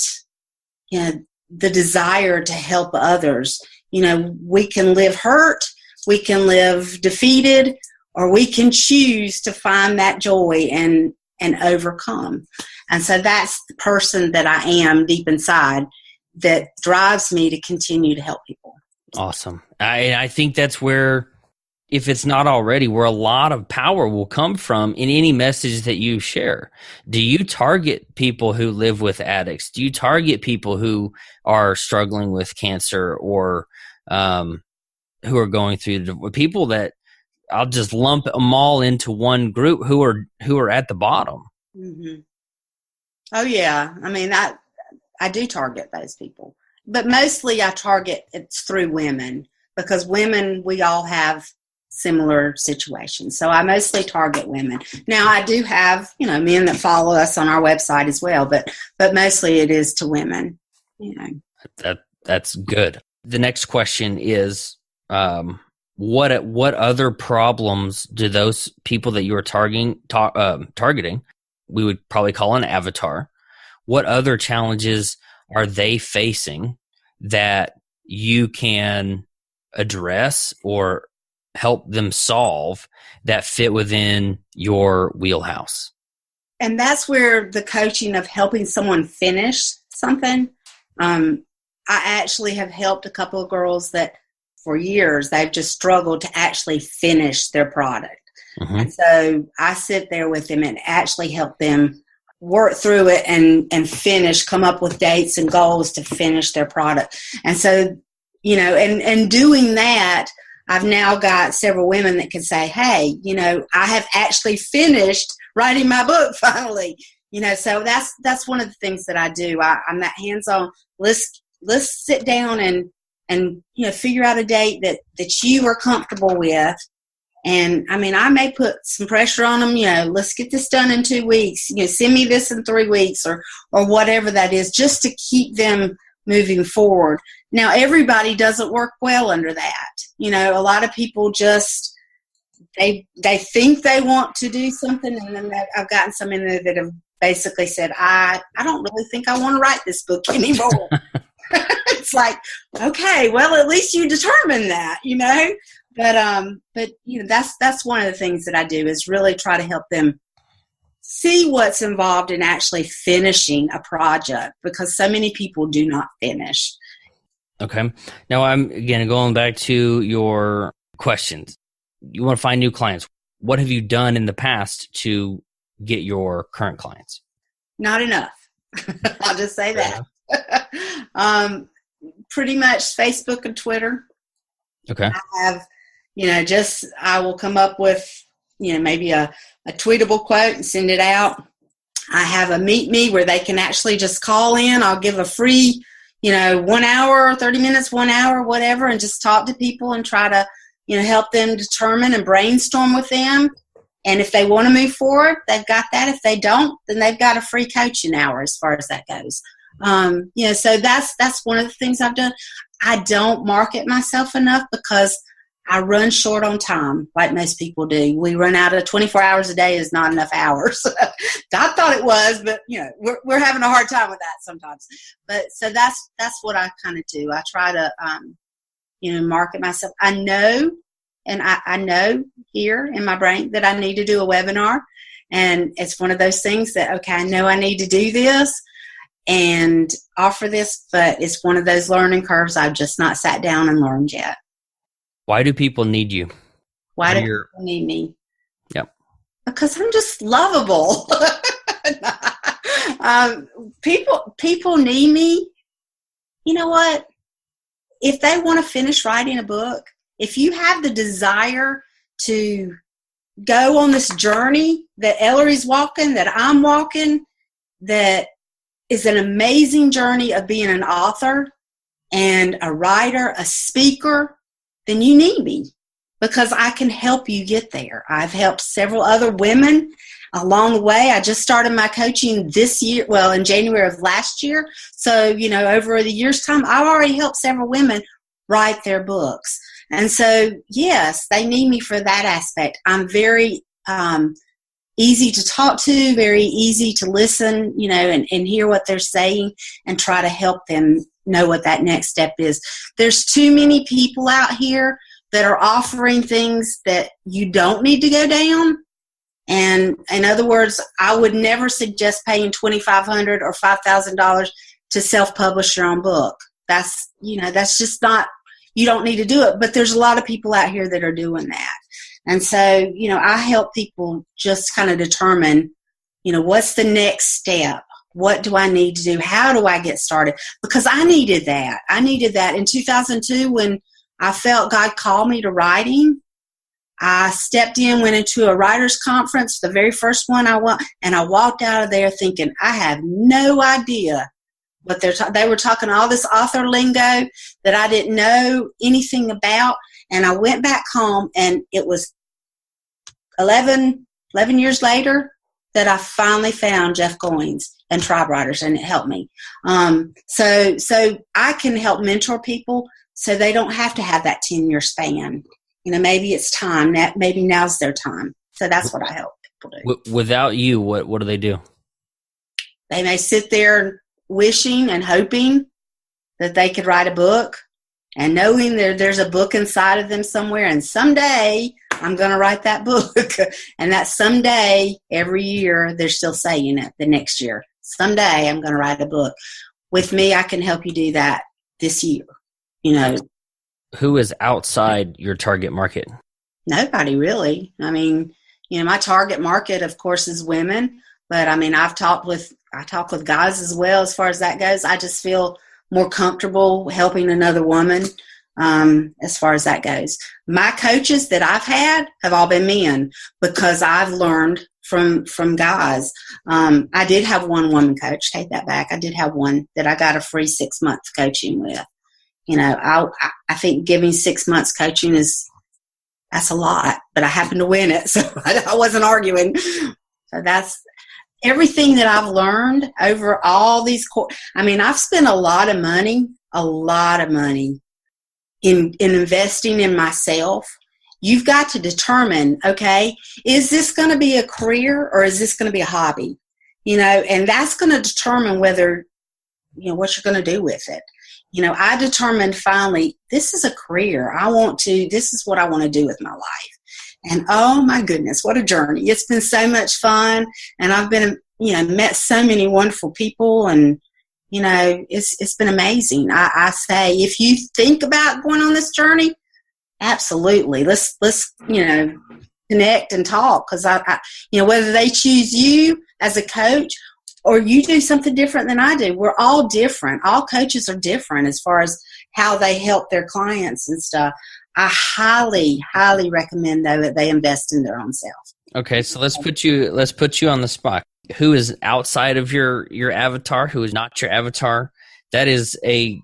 the desire to help others. We can live hurt, we can live defeated, or we can choose to find that joy and overcome. And so that's the person that I am deep inside, that drives me to continue to help people. Awesome. I think that's where, if it's not already, where a lot of power will come from in any message that you share. Do you target people who live with addicts? Do you target people who are struggling with cancer, or who are going through people that, I'll just lump them all into one group, who are at the bottom? Mm-hmm. Oh yeah. I mean, I do target those people, but mostly I target it's through women, because women, we all have similar situations. So I mostly target women. Now I do have, men that follow us on our website as well, but mostly it is to women, That's good. The next question is, what other problems do those people that you are targeting, we would probably call an avatar, what other challenges are they facing that you can address or help them solve that fit within your wheelhouse? And that's where the coaching of helping someone finish something. I actually have helped a couple of girls that for years they've just struggled to actually finish their product. Mm-hmm. And so I sit there with them and actually help them work through it and finish, come up with dates and goals to finish their product. And so, and doing that, I've now got several women that can say, hey, I have actually finished writing my book finally. So that's one of the things that I do. I'm that hands-on. Let's let's sit down and figure out a date that you are comfortable with. And I mean, I may put some pressure on them, let's get this done in 2 weeks, send me this in 3 weeks or whatever that is, just to keep them moving forward. Now, everybody doesn't work well under that. A lot of people just, they think they want to do something, and then I've gotten some in there that have basically said, I don't really think I want to write this book anymore. It's like, okay, well, at least you determined that, But that's one of the things that I do, is really try to help them see what's involved in actually finishing a project, because so many people do not finish. Okay. Now I'm again going back to your questions. You want to find new clients. What have you done in the past to get your current clients? Not enough. I'll just say that. Pretty much Facebook and Twitter. Okay. I have, I will come up with, maybe a tweetable quote and send it out. I have a meet me where they can actually just call in. I'll give a free, 1 hour, 30 minutes, 1 hour, whatever, and just talk to people and try to, help them determine and brainstorm with them. And if they want to move forward, they've got that. If they don't, then they've got a free coaching hour as far as that goes. So that's one of the things I've done. I don't market myself enough because I run short on time, like most people do. We run out of 24 hours a day is not enough hours. I thought it was, but we're having a hard time with that sometimes. But so that's what I kind of do. I try to market myself. I know, and I know here in my brain that I need to do a webinar, and it's one of those things that, okay, I know I need to do this and offer this, but it's one of those learning curves I've just not sat down and learned yet. Why do people need you? Why do people need me? Yep. Because I'm just lovable. People need me. You know what? If they want to finish writing a book, if you have the desire to go on this journey that Ellory's walking, that I'm walking, that is an amazing journey of being an author and a writer, a speaker, then you need me, because I can help you get there. I've helped several other women along the way. I just started my coaching this year, in January of last year. So, over the year's time, I've already helped several women write their books. And so, yes, they need me for that aspect. I'm very easy to talk to, very easy to listen, and hear what they're saying and try to help them know what that next step is. There's too many people out here that are offering things that you don't need to go down. And in other words, I would never suggest paying $2,500 or $5,000 to self-publish your own book. That's just not, you don't need to do it. But there's a lot of people out here that are doing that. And so, I help people just kind of determine, what's the next step? What do I need to do? How do I get started? Because I needed that. In 2002 when I felt God called me to writing. I stepped in, went into a writer's conference, the very first one I went, and I walked out of there thinking, I have no idea what they were talking all this author lingo that I didn't know anything about. And I went back home, and it was 11 years later that I finally found Jeff Goins and Tribe Writers, and it helped me. So I can help mentor people so they don't have to have that 10-year span. Maybe it's time. Maybe now's their time. So that's what I help people do. Without you, what do they do? They may sit there wishing and hoping that they could write a book and knowing there's a book inside of them somewhere, and someday I'm going to write that book. And that someday, every year, they're still saying it the next year. Someday I'm going to write a book. With me, I can help you do that this year. Who is outside your target market? Nobody really. My target market, of course, is women. But I talk with guys as well as far as that goes. I just feel more comfortable helping another woman as far as that goes. My coaches that I've had have all been men, because I've learned from guys. I did have one woman coach. Take that back. I did have one that I got a free 6 months coaching with. You know, I think giving 6 months coaching that's a lot, but I happened to win it, so I wasn't arguing. So that's everything that I've learned over all these. I've spent a lot of money in investing in myself. You've got to determine, okay, is this going to be a career or is this going to be a hobby? You know, and that's going to determine whether, you know, what you're going to do with it. You know, I determined finally, this is a career. This is what I want to do with my life. And oh my goodness, what a journey. It's been so much fun. And I've been, you know, met so many wonderful people, and, you know, it's been amazing. I say, if you think about going on this journey, absolutely. Let's, you know, connect and talk. Cause you know, whether they choose you as a coach or you do something different than I do, we're all different. All coaches are different as far as how they help their clients and stuff. I highly, highly recommend though that they invest in their own self. Okay. So let's put you on the spot. Who is outside of your avatar? Who is not your avatar? That is a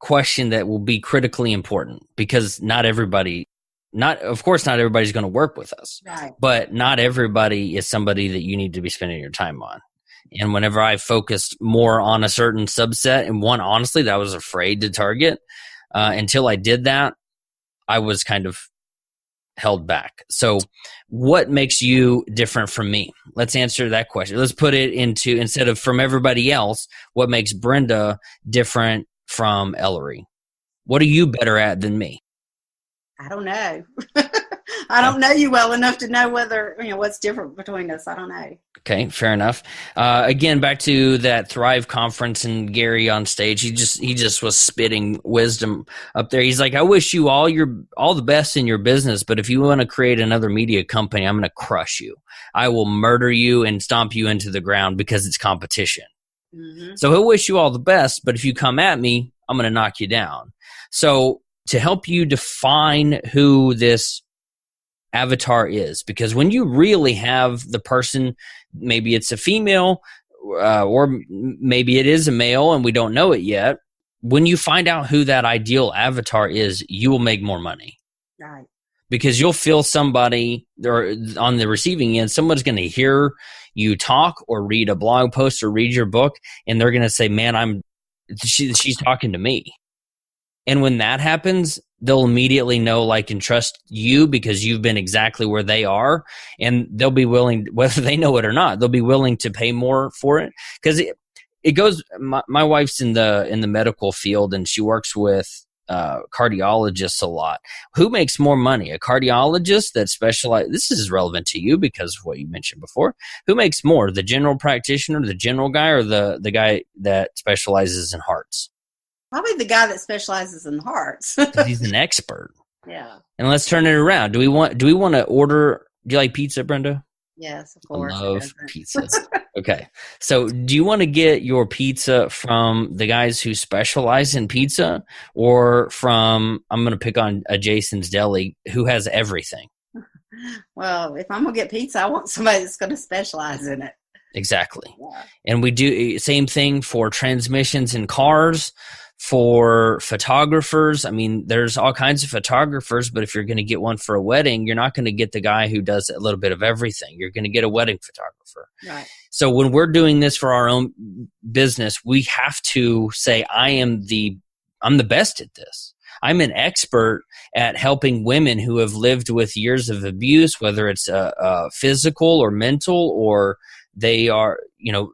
question that will be critically important, because of course not everybody's going to work with us, right? But not everybody is somebody that you need to be spending your time on. And whenever I focused more on a certain subset, and one, honestly, that I was afraid to target, until I did that, I was kind of held back. So what makes you different from me? Let's answer that question. Let's put it into, instead of from everybody else, what makes Brenda different from Ellory? What are you better at than me? I don't know. I don't know you well enough to know whether, you know, what's different between us. I don't know. Okay, fair enough. Again, back to that Thrive conference and Gary on stage. He just was spitting wisdom up there. He's like, I wish you all the best in your business, but if you want to create another media company, I'm going to crush you. I will murder you and stomp you into the ground because it's competition. Mm-hmm. So he'll wish you all the best, but if you come at me, I'm going to knock you down. So to help you define who this avatar is, because when you really have the person, maybe it's a female, or maybe it is a male and we don't know it yet. When you find out who that ideal avatar is, you will make more money. Right. Because you'll feel somebody, or on the receiving end, someone's going to hear you talk or read a blog post or read your book, and they're going to say, man, she's talking to me. And when that happens, they'll immediately know, like, and trust you because you've been exactly where they are, and they'll be willing, whether they know it or not, they'll be willing to pay more for it. Because it goes, my wife's in the medical field, and she works with cardiologists a lot. Who makes more money? A cardiologist that specializes, this is relevant to you because of what you mentioned before. Who makes more, the general practitioner, the general guy, or the guy that specializes in hearts? Probably the guy that specializes in hearts. He's an expert. Yeah. And let's turn it around. Do we want to order? Do you like pizza, Brenda? Yes, of course. I love pizza. Okay. So do you want to get your pizza from the guys who specialize in pizza, or from, I'm going to pick on a Jason's Deli, who has everything? Well, if I'm going to get pizza, I want somebody that's going to specialize in it. Exactly. Yeah. And we do same thing for transmissions in cars, for photographers. I mean, there's all kinds of photographers, but if you're going to get one for a wedding, you're not going to get the guy who does a little bit of everything. You're going to get a wedding photographer. Right. So when we're doing this for our own business, we have to say, I'm the best at this. I'm an expert at helping women who have lived with years of abuse, whether it's physical or mental, or they are,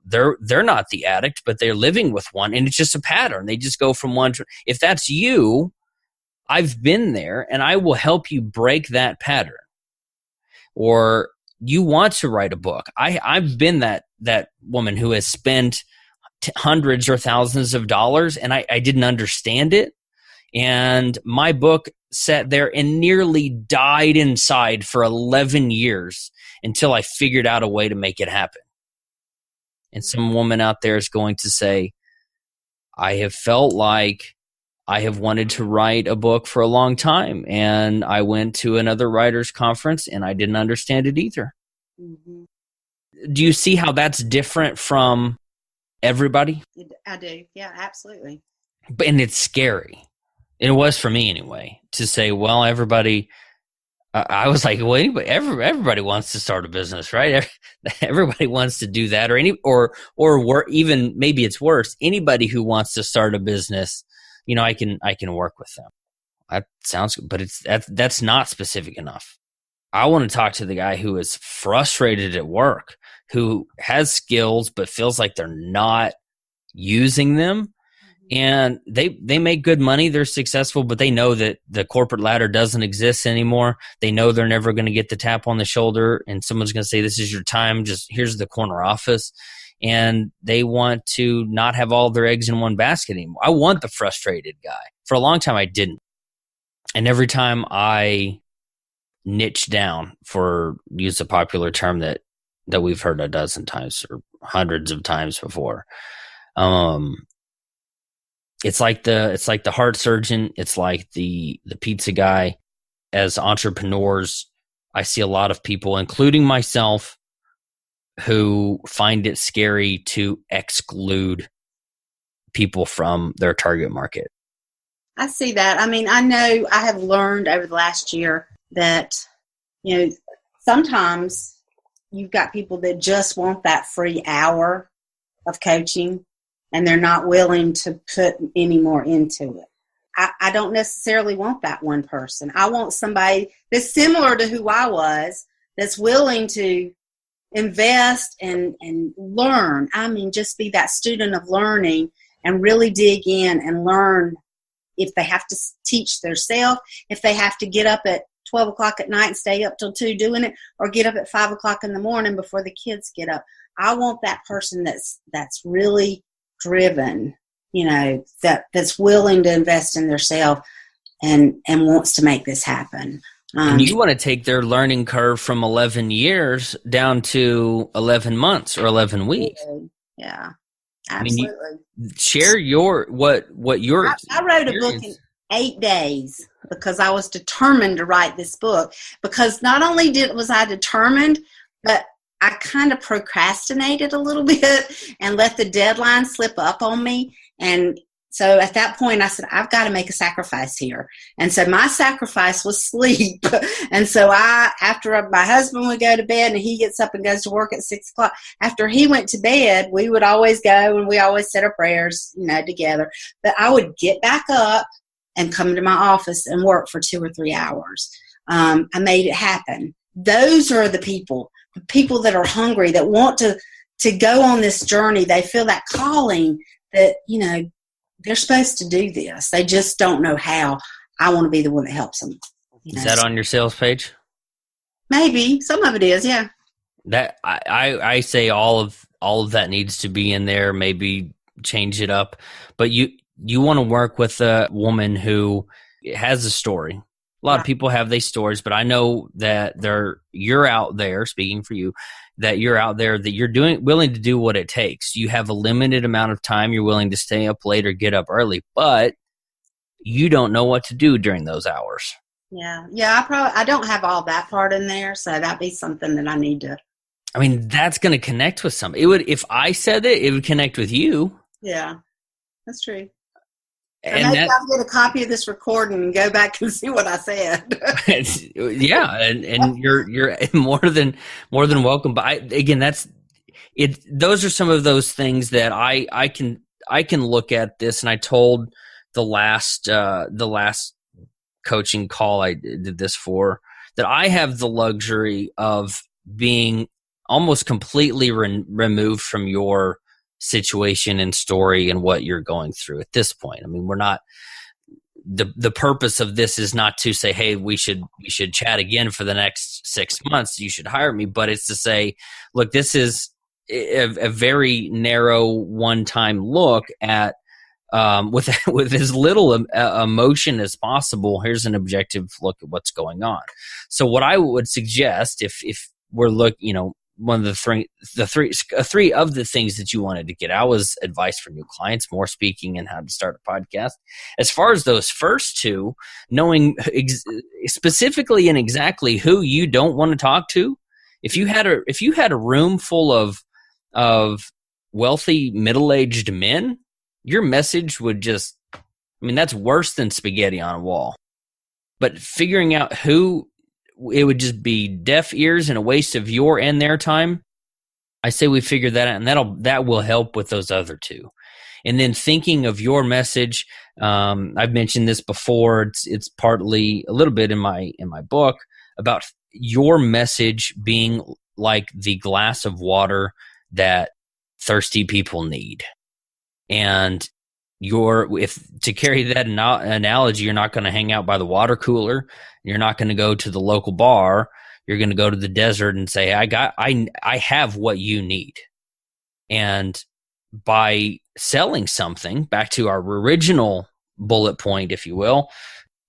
they're not the addict, but they're living with one, and it's just a pattern. They just go from one to, if that's you, I've been there, and I will help you break that pattern. Or you want to write a book. I've been that woman who has spent hundreds or thousands of dollars, and I didn't understand it. And my book sat there and nearly died inside for 11 years until I figured out a way to make it happen. And some woman out there is going to say, I have felt like I have wanted to write a book for a long time, and I went to another writer's conference and I didn't understand it either. Mm-hmm. do you see how that's different from everybody? I do. Yeah, absolutely. And it's scary. It was for me anyway, to say, well, everybody, I was like, well, everybody wants to start a business, right? Everybody wants to do that, or even maybe it's worse. Anybody who wants to start a business, I can work with them. That sounds good, but that's not specific enough. I want to talk to the guy who is frustrated at work, who has skills but feels like they're not using them. And they make good money, they're successful, but they know that the corporate ladder doesn't exist anymore. They know they're never going to get the tap on the shoulder and someone's going to say, this is your time, just here's the corner office. And they want to not have all their eggs in one basket anymore. I want the frustrated guy. For a long time, I didn't. And every time I niche down, for use a popular term that we've heard a dozen times or hundreds of times before, it's like the heart surgeon. It's like the pizza guy. As entrepreneurs, I see a lot of people, including myself, who find it scary to exclude people from their target market. I see that. I mean, I know I have learned over the last year that, sometimes you've got people that just want that free hour of coaching, and they're not willing to put any more into it. I don't necessarily want that one person. I want somebody that's similar to who I was, that's willing to invest and learn. I mean, just be that student of learning and really dig in and learn. If they have to teach themselves, if they have to get up at 12 o'clock at night and stay up till 2 doing it, or get up at 5 o'clock in the morning before the kids get up. I want that person that's really driven, that's willing to invest in themselves and wants to make this happen. And you want to take their learning curve from 11 years down to 11 months or 11 weeks. Yeah, absolutely. I mean, share what your I wrote a book in 8 days because I was determined to write this book, because not only was I determined, but I kind of procrastinated a little bit and let the deadline slip up on me. And so at that point I said, I've got to make a sacrifice here. And so my sacrifice was sleep. And so after my husband would go to bed and he gets up and goes to work at 6 o'clock, after he went to bed, we would always go and we always said our prayers, together. But I would get back up and come to my office and work for 2 or 3 hours. I made it happen. Those are the people that are hungry, that want to go on this journey. They feel that calling that, they're supposed to do this. They just don't know how. I want to be the one that helps them. Is that on your sales page? Maybe. Some of it is, yeah. That I say all of that needs to be in there, maybe change it up. But you want to work with a woman who has a story. A lot of people have these stories, but I know that you're out there, speaking for you, that you're out there, that you're willing to do what it takes. You have a limited amount of time. You're willing to stay up late or get up early, but you don't know what to do during those hours. Yeah. I don't have all that part in there, so that'd be something that I need to. I mean, that's going to connect with somebody. It would, if I said it would connect with you. Yeah, that's true. And maybe I'll get a copy of this recording and go back and see what I said. Yeah, and you're more than welcome. But again, that's it. Those are some of those things that I can look at this. And I told the last coaching call I did this for, that I have the luxury of being almost completely removed from your situation and story and what you're going through at this point. I mean, we're not, the purpose of this is not to say, hey, we should chat again for the next 6 months. You should hire me. But it's to say, look, this is a very narrow one-time look at, with as little emotion as possible. Here's an objective look at what's going on. So what I would suggest, if we're one of the three of the things that you wanted to get out was advice for new clients, more speaking, and how to start a podcast. As far as those first two, knowing specifically and exactly who you don't want to talk to If you had a room full of wealthy middle-aged men, your message would just, I mean, that's worse than spaghetti on a wall. But figuring out who, it would just be deaf ears and a waste of your and their time. I say we figure that out, and that will help with those other two. And then thinking of your message, I've mentioned this before. It's partly a little bit in my book about your message being like the glass of water that thirsty people need. And if to carry that analogy, you're not going to hang out by the water cooler. You're not going to go to the local bar. You're going to go to the desert and say, I have what you need. And by selling something, back to our original bullet point, if you will,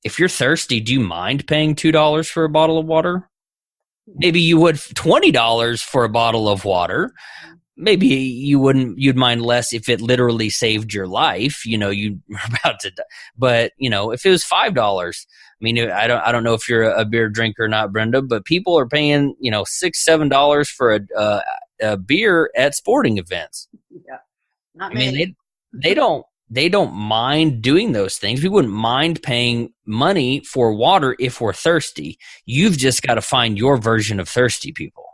if you're thirsty, do you mind paying $2 for a bottle of water? Maybe you would $20 for a bottle of water. Maybe you'd mind less if it literally saved your life. You were about to die. But, if it was $5, I mean, I don't know if you're a beer drinker or not, Brenda, but people are paying, $6, $7 for a beer at sporting events. Yeah. Not I mean, they don't mind doing those things. We wouldn't mind paying money for water if we're thirsty. You've just got to find your version of thirsty people.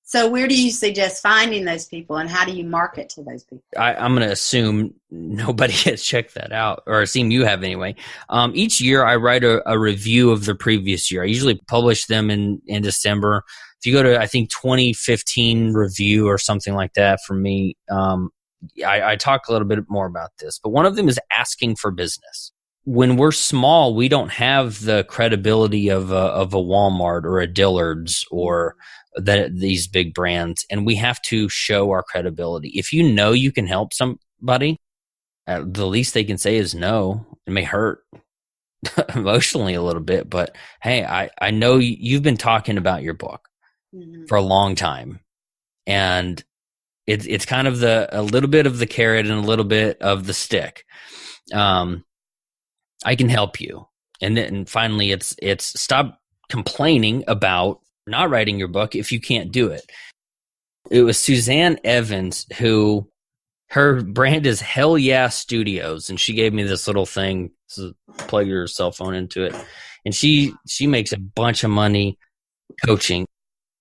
So where do you suggest finding those people, and how do you market to those people? I'm going to assume nobody has checked that out, or assume you have anyway. Each year I write a review of the previous year. I usually publish them in December. If you go to, I think, 2015 review or something like that from me, I talk a little bit more about this. But one of them is asking for business. When we're small, we don't have the credibility of a Walmart or a Dillard's or these big brands, and we have to show our credibility. If you know you can help somebody, the least they can say is no. It may hurt emotionally a little bit, but hey, I know you've been talking about your book for a long time, and it's kind of a little bit of the carrot and a little bit of the stick. I can help you, and then finally, it's stop complaining about not writing your book if you can't do it. It was Suzanne Evans who, her brand is Hell Yeah Studios, and she gave me this little thing to plug your cell phone into it, and she makes a bunch of money coaching.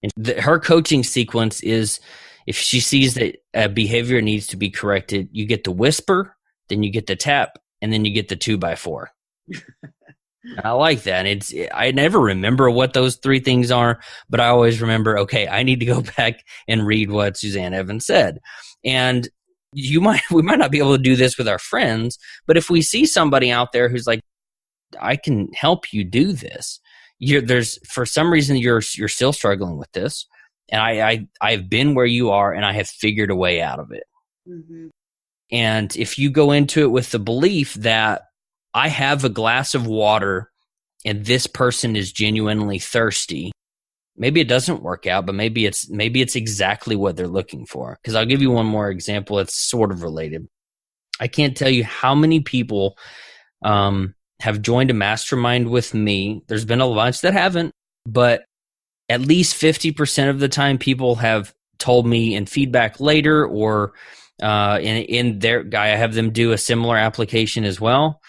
And her coaching sequence is, if she sees that a behavior needs to be corrected, you get the whisper, then you get the tap, and then you get the 2x4. I like that. I never remember what those three things are, but I always remember, okay, I need to go back and read what Suzanne Evans said. And we might not be able to do this with our friends, but if we see somebody out there who's like, I can help you do this. There's for some reason you're still struggling with this, and I've been where you are, and I have figured a way out of it. Mm-hmm. And if you go into it with the belief that I have a glass of water and this person is genuinely thirsty, maybe it doesn't work out, but maybe it's exactly what they're looking for. Because I'll give you one more example. It's sort of related. I can't tell you how many people have joined a mastermind with me. There's been a bunch that haven't, but at least 50% of the time people have told me in feedback later, or in their I have them do a similar application as well.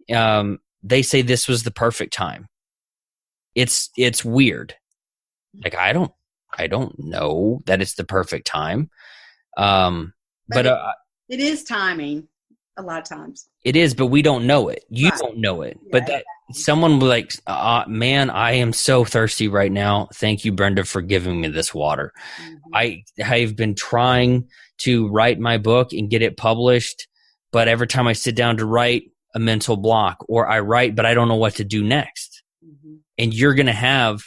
They say this was the perfect time. It's weird. Like, I don't know that it's the perfect time. But it is timing a lot of times. It is, but we don't know it. You Right. don't know it. Yeah, But that someone will like, man, I am so thirsty right now. Thank you, Brenda, for giving me this water. Mm-hmm. I've been trying to write my book and get it published, but every time I sit down to write, a mental block, or I write, but I don't know what to do next. Mm-hmm. And you're going to have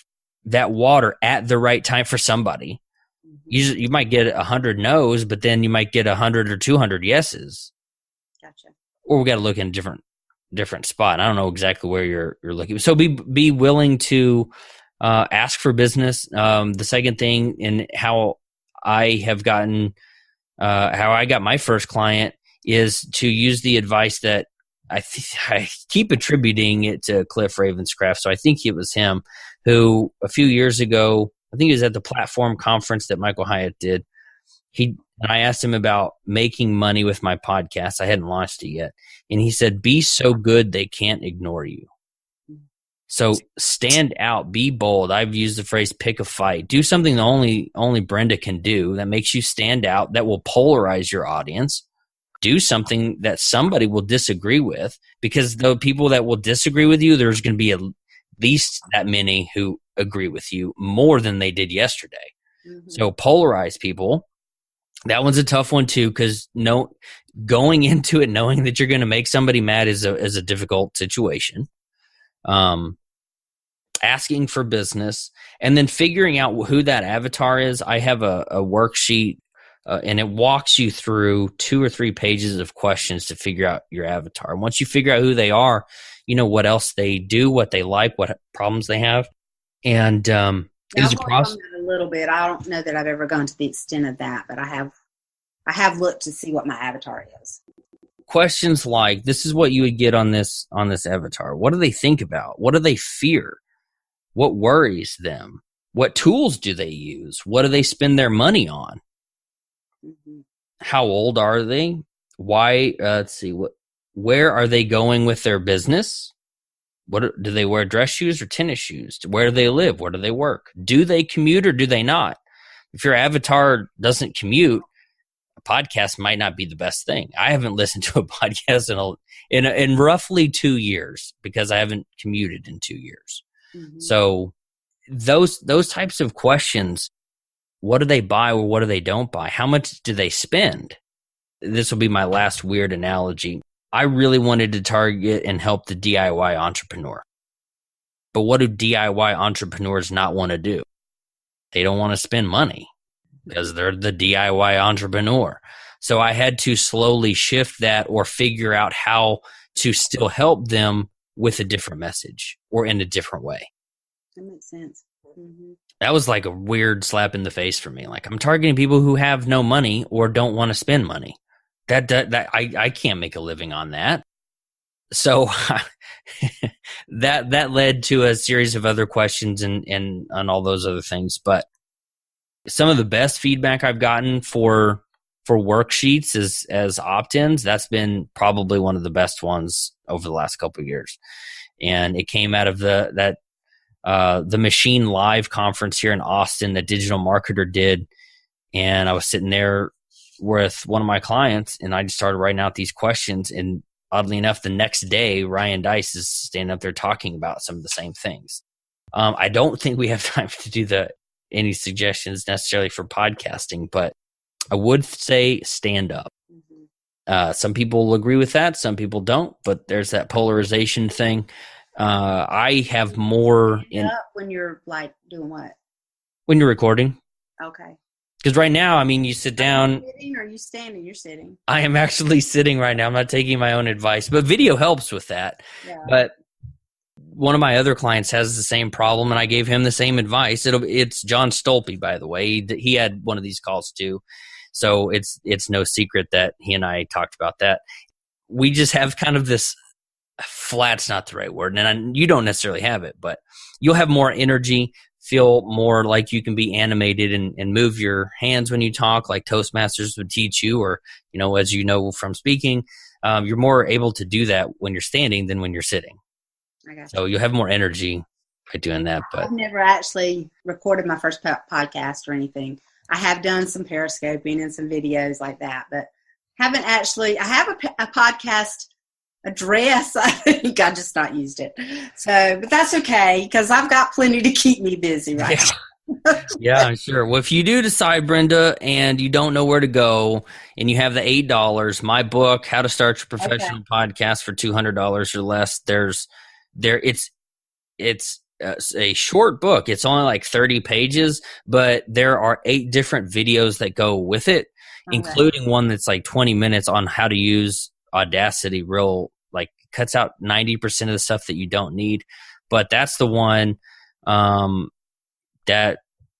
that water at the right time for somebody. Mm-hmm. You might get 100 no's, but then you might get 100 or 200 yeses. Gotcha. Or we got to look in a different spot. I don't know exactly where you're looking. So be willing to ask for business. The second thing, and how I have gotten, how I got my first client, is to use the advice that I keep attributing it to Cliff Ravenscraft. So I think it was him who a few years ago I think it was at the platform conference that Michael Hyatt did. And I asked him about making money with my podcast. I hadn't launched it yet. And he said, be so good they can't ignore you. So stand out, be bold. I've used the phrase pick a fight. Do something that only Brenda can do that makes you stand out, that will polarize your audience. Do something that somebody will disagree with, because the people that will disagree with you, there's going to be at least that many who agree with you more than they did yesterday. Mm-hmm. So polarize people. That one's a tough one too, because going into it knowing that you're going to make somebody mad is a difficult situation. Asking for business, and then figuring out who that avatar is. I have a worksheet, and it walks you through 2 or 3 pages of questions to figure out your avatar. And once you figure out who they are, you know what else they do, what they like, what problems they have. And it is a process. A little bit. I don't know that I've ever gone to the extent of that, but I have looked to see what my avatar is. Questions like, this is what you would get on this avatar. What do they think about? What do they fear? What worries them? What tools do they use? What do they spend their money on? Mm-hmm. How old are they? Why? Let's see. Where are they going with their business? Do they wear dress shoes or tennis shoes? Where do they live? Where do they work? Do they commute or do they not? If your avatar doesn't commute, a podcast might not be the best thing. I haven't listened to a podcast in roughly 2 years because I haven't commuted in 2 years. Mm-hmm. So those types of questions, what do they buy or what do they don't buy? How much do they spend? This will be my last weird analogy. I really wanted to target and help the DIY entrepreneur. But what do DIY entrepreneurs not want to do? They don't want to spend money because they're the DIY entrepreneur. So I had to slowly shift that or figure out how to still help them with a different message or in a different way. That makes sense. Mm-hmm. That was like a weird slap in the face for me. Like, I'm targeting people who have no money or don't want to spend money. That I can't make a living on that. So that led to a series of other questions and all those other things. But some of the best feedback I've gotten for worksheets as opt-ins, that's been probably one of the best ones over the last couple of years. And it came out of the Machine Live conference here in Austin that Digital Marketer did. And I was sitting there with one of my clients, and I just started writing out these questions. And oddly enough, the next day, Ryan Dice is standing up there talking about some of the same things. I don't think we have time to do any suggestions necessarily for podcasting, but I would say stand up. Mm-hmm. Some people will agree with that. Some people don't, but there's that polarization thing. I have more when you're like doing what? When you're recording. Okay. Because right now, I mean, you sit down. Are you sitting or are you standing? You're sitting. I am actually sitting right now. I'm not taking my own advice, but video helps with that. Yeah. But one of my other clients has the same problem, and I gave him the same advice. It's John Stolpe, by the way. He had one of these calls too. So it's no secret that he and I talked about that. We just have kind of this flat's not the right word, and you don't necessarily have it, but you'll have more energy, feel more like you can be animated and move your hands when you talk, like Toastmasters would teach you, or, you know, as you know from speaking, you're more able to do that when you're standing than when you're sitting. So you'll have more energy by doing that. But I've never actually recorded my first podcast or anything. I have done some periscoping and some videos like that, but haven't actually. I have a podcast address. I think I just not used it. So, but that's okay because I've got plenty to keep me busy right now. Yeah, sure. Well, if you do decide, Brenda, and you don't know where to go, and you have the $8, my book, How to Start Your Professional Podcast for $200 or less. It's a short book. It's only like 30 pages, but there are 8 different videos that go with it, including one that's like 20 minutes on how to use Audacity. Like cuts out 90% of the stuff that you don't need. But that's the one that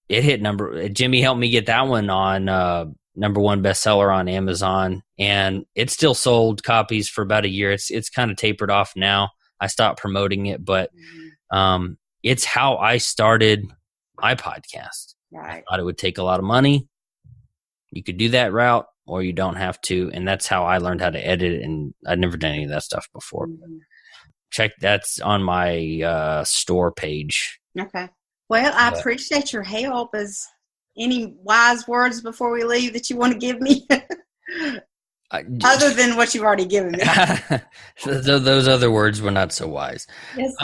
it hit Jimmy helped me get that one on #1 bestseller on Amazon, and it still sold copies for about a year. It's kind of tapered off now. I stopped promoting it, but it's how I started my podcast. Right. I thought it would take a lot of money. You could do that route, or you don't have to. And that's how I learned how to edit it. And I'd never done any of that stuff before. Mm-hmm. Check, that's on my store page. Okay. Well, I appreciate your help. Is any wise words before we leave that you want to give me? Other than what you've already given me. Those other words were not so wise. Yes,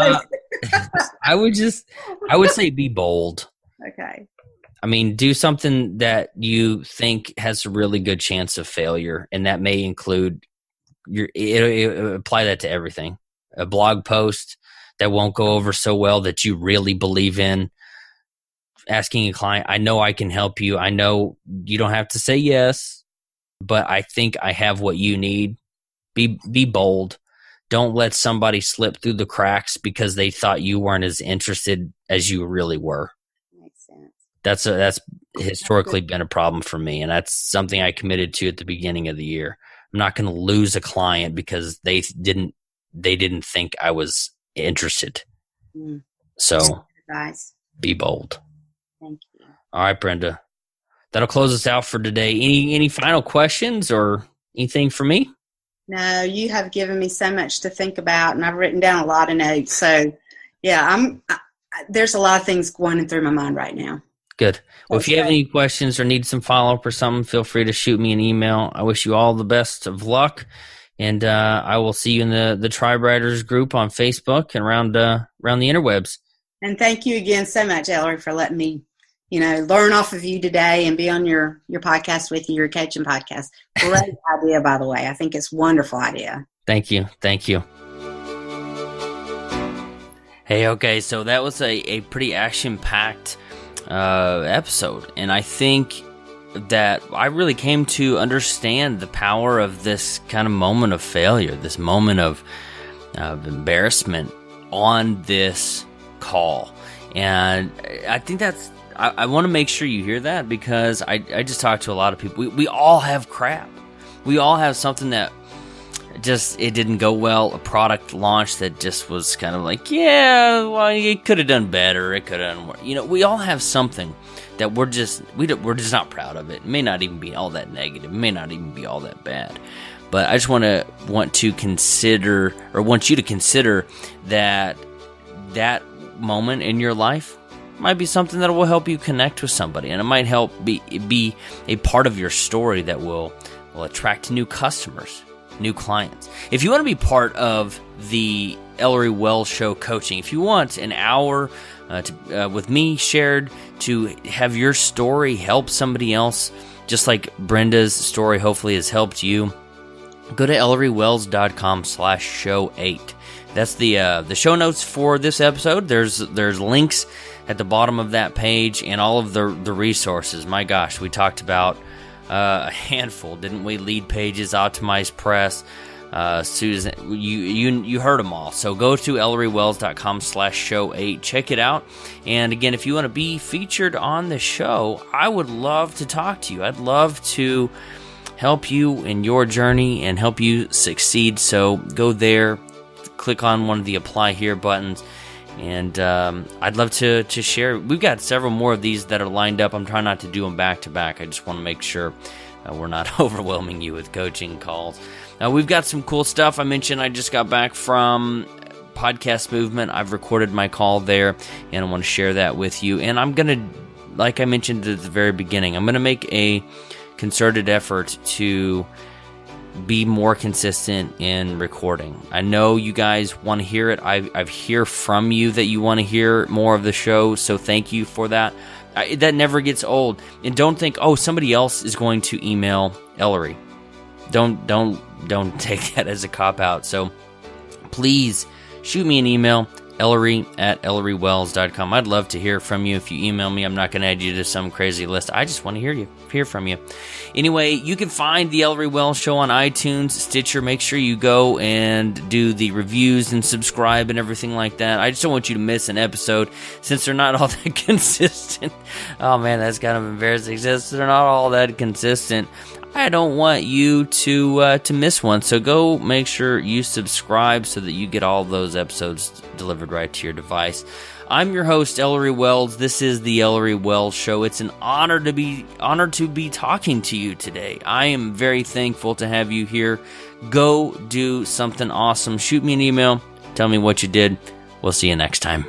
I would say be bold. Okay. I mean, do something that you think has a really good chance of failure, and that may include apply that to everything. A blog post that won't go over so well that you really believe in. Asking a client, I know I can help you. I know you don't have to say yes, but I think I have what you need. Be bold. Don't let somebody slip through the cracks because they thought you weren't as interested as you really were. Makes sense. That's historically been a problem for me, and that's something I committed to at the beginning of the year. I'm not going to lose a client because they didn't think I was interested. So be bold. Thank you. All right, Brenda. That'll close us out for today. Any final questions or anything for me? No, you have given me so much to think about, and I've written down a lot of notes. So, yeah, there's a lot of things going through my mind right now. Good. Well, if you have any questions or need some follow-up or something, feel free to shoot me an email. I wish you all the best of luck, and I will see you in the Tribe Writers group on Facebook and around the interwebs. And thank you again so much, Ellory, for letting me learn off of you today and be on your podcast with you, your coaching podcast. Great idea, by the way. I think it's a wonderful idea. Thank you. Hey, okay, so that was a pretty action-packed episode, and I think that I really came to understand the power of this kind of moment of failure, this moment of embarrassment on this call. And I think I want to make sure you hear that, because I just talked to a lot of people. We all have crap. We all have something that it didn't go well, a product launch that just was kind of like, yeah, well, it could have done better, it could have done more. We all have something that we're just not proud of. It may not even be all that negative, it may not even be all that bad. But I just want you to consider that moment in your life might be something that will help you connect with somebody, and it might help be a part of your story that will attract new customers, new clients. If you want to be part of the Ellory Wells Show coaching, if you want an hour with me shared to have your story help somebody else, just like Brenda's story hopefully has helped you, go to ellorywells.com/show8. That's the show notes for this episode. There's links at the bottom of that page and all of the resources. My gosh, we talked about a handful, didn't we? Lead pages, optimized press, Susan, you heard them all. So go to ellorywells.com/show8, check it out. And again, if you want to be featured on the show, I would love to talk to you. I'd love to help you in your journey and help you succeed. So go there, click on one of the apply here buttons, and I'd love to share. We've got several more of these that are lined up. I'm trying not to do them back to back. I just want to make sure we're not overwhelming you with coaching calls. We've got some cool stuff. I mentioned I just got back from Podcast Movement. I've recorded my call there, and I want to share that with you. And I'm going to, like I mentioned at the very beginning, I'm going to make a concerted effort to be more consistent in recording. I know you guys want to hear it. I hear from you that you want to hear more of the show, so thank you for that. That never gets old. And don't think, oh, somebody else is going to email Ellory. Don't take that as a cop-out. So please shoot me an email, Ellory@ellorywells.com. I'd love to hear from you. If you email me, I'm not going to add you to some crazy list. I just want to hear from you. Anyway, you can find the Ellory Wells Show on iTunes, Stitcher. Make sure you go and do the reviews and subscribe and everything like that. I just don't want you to miss an episode since they're not all that consistent. Oh man, that's kind of embarrassing. Since they're not all that consistent, I don't want you to miss one. So go make sure you subscribe so that you get all those episodes delivered right to your device. I'm your host, Ellory Wells. This is the Ellory Wells Show. It's an honor to be talking to you today. I am very thankful to have you here. Go do something awesome. Shoot me an email. Tell me what you did. We'll see you next time.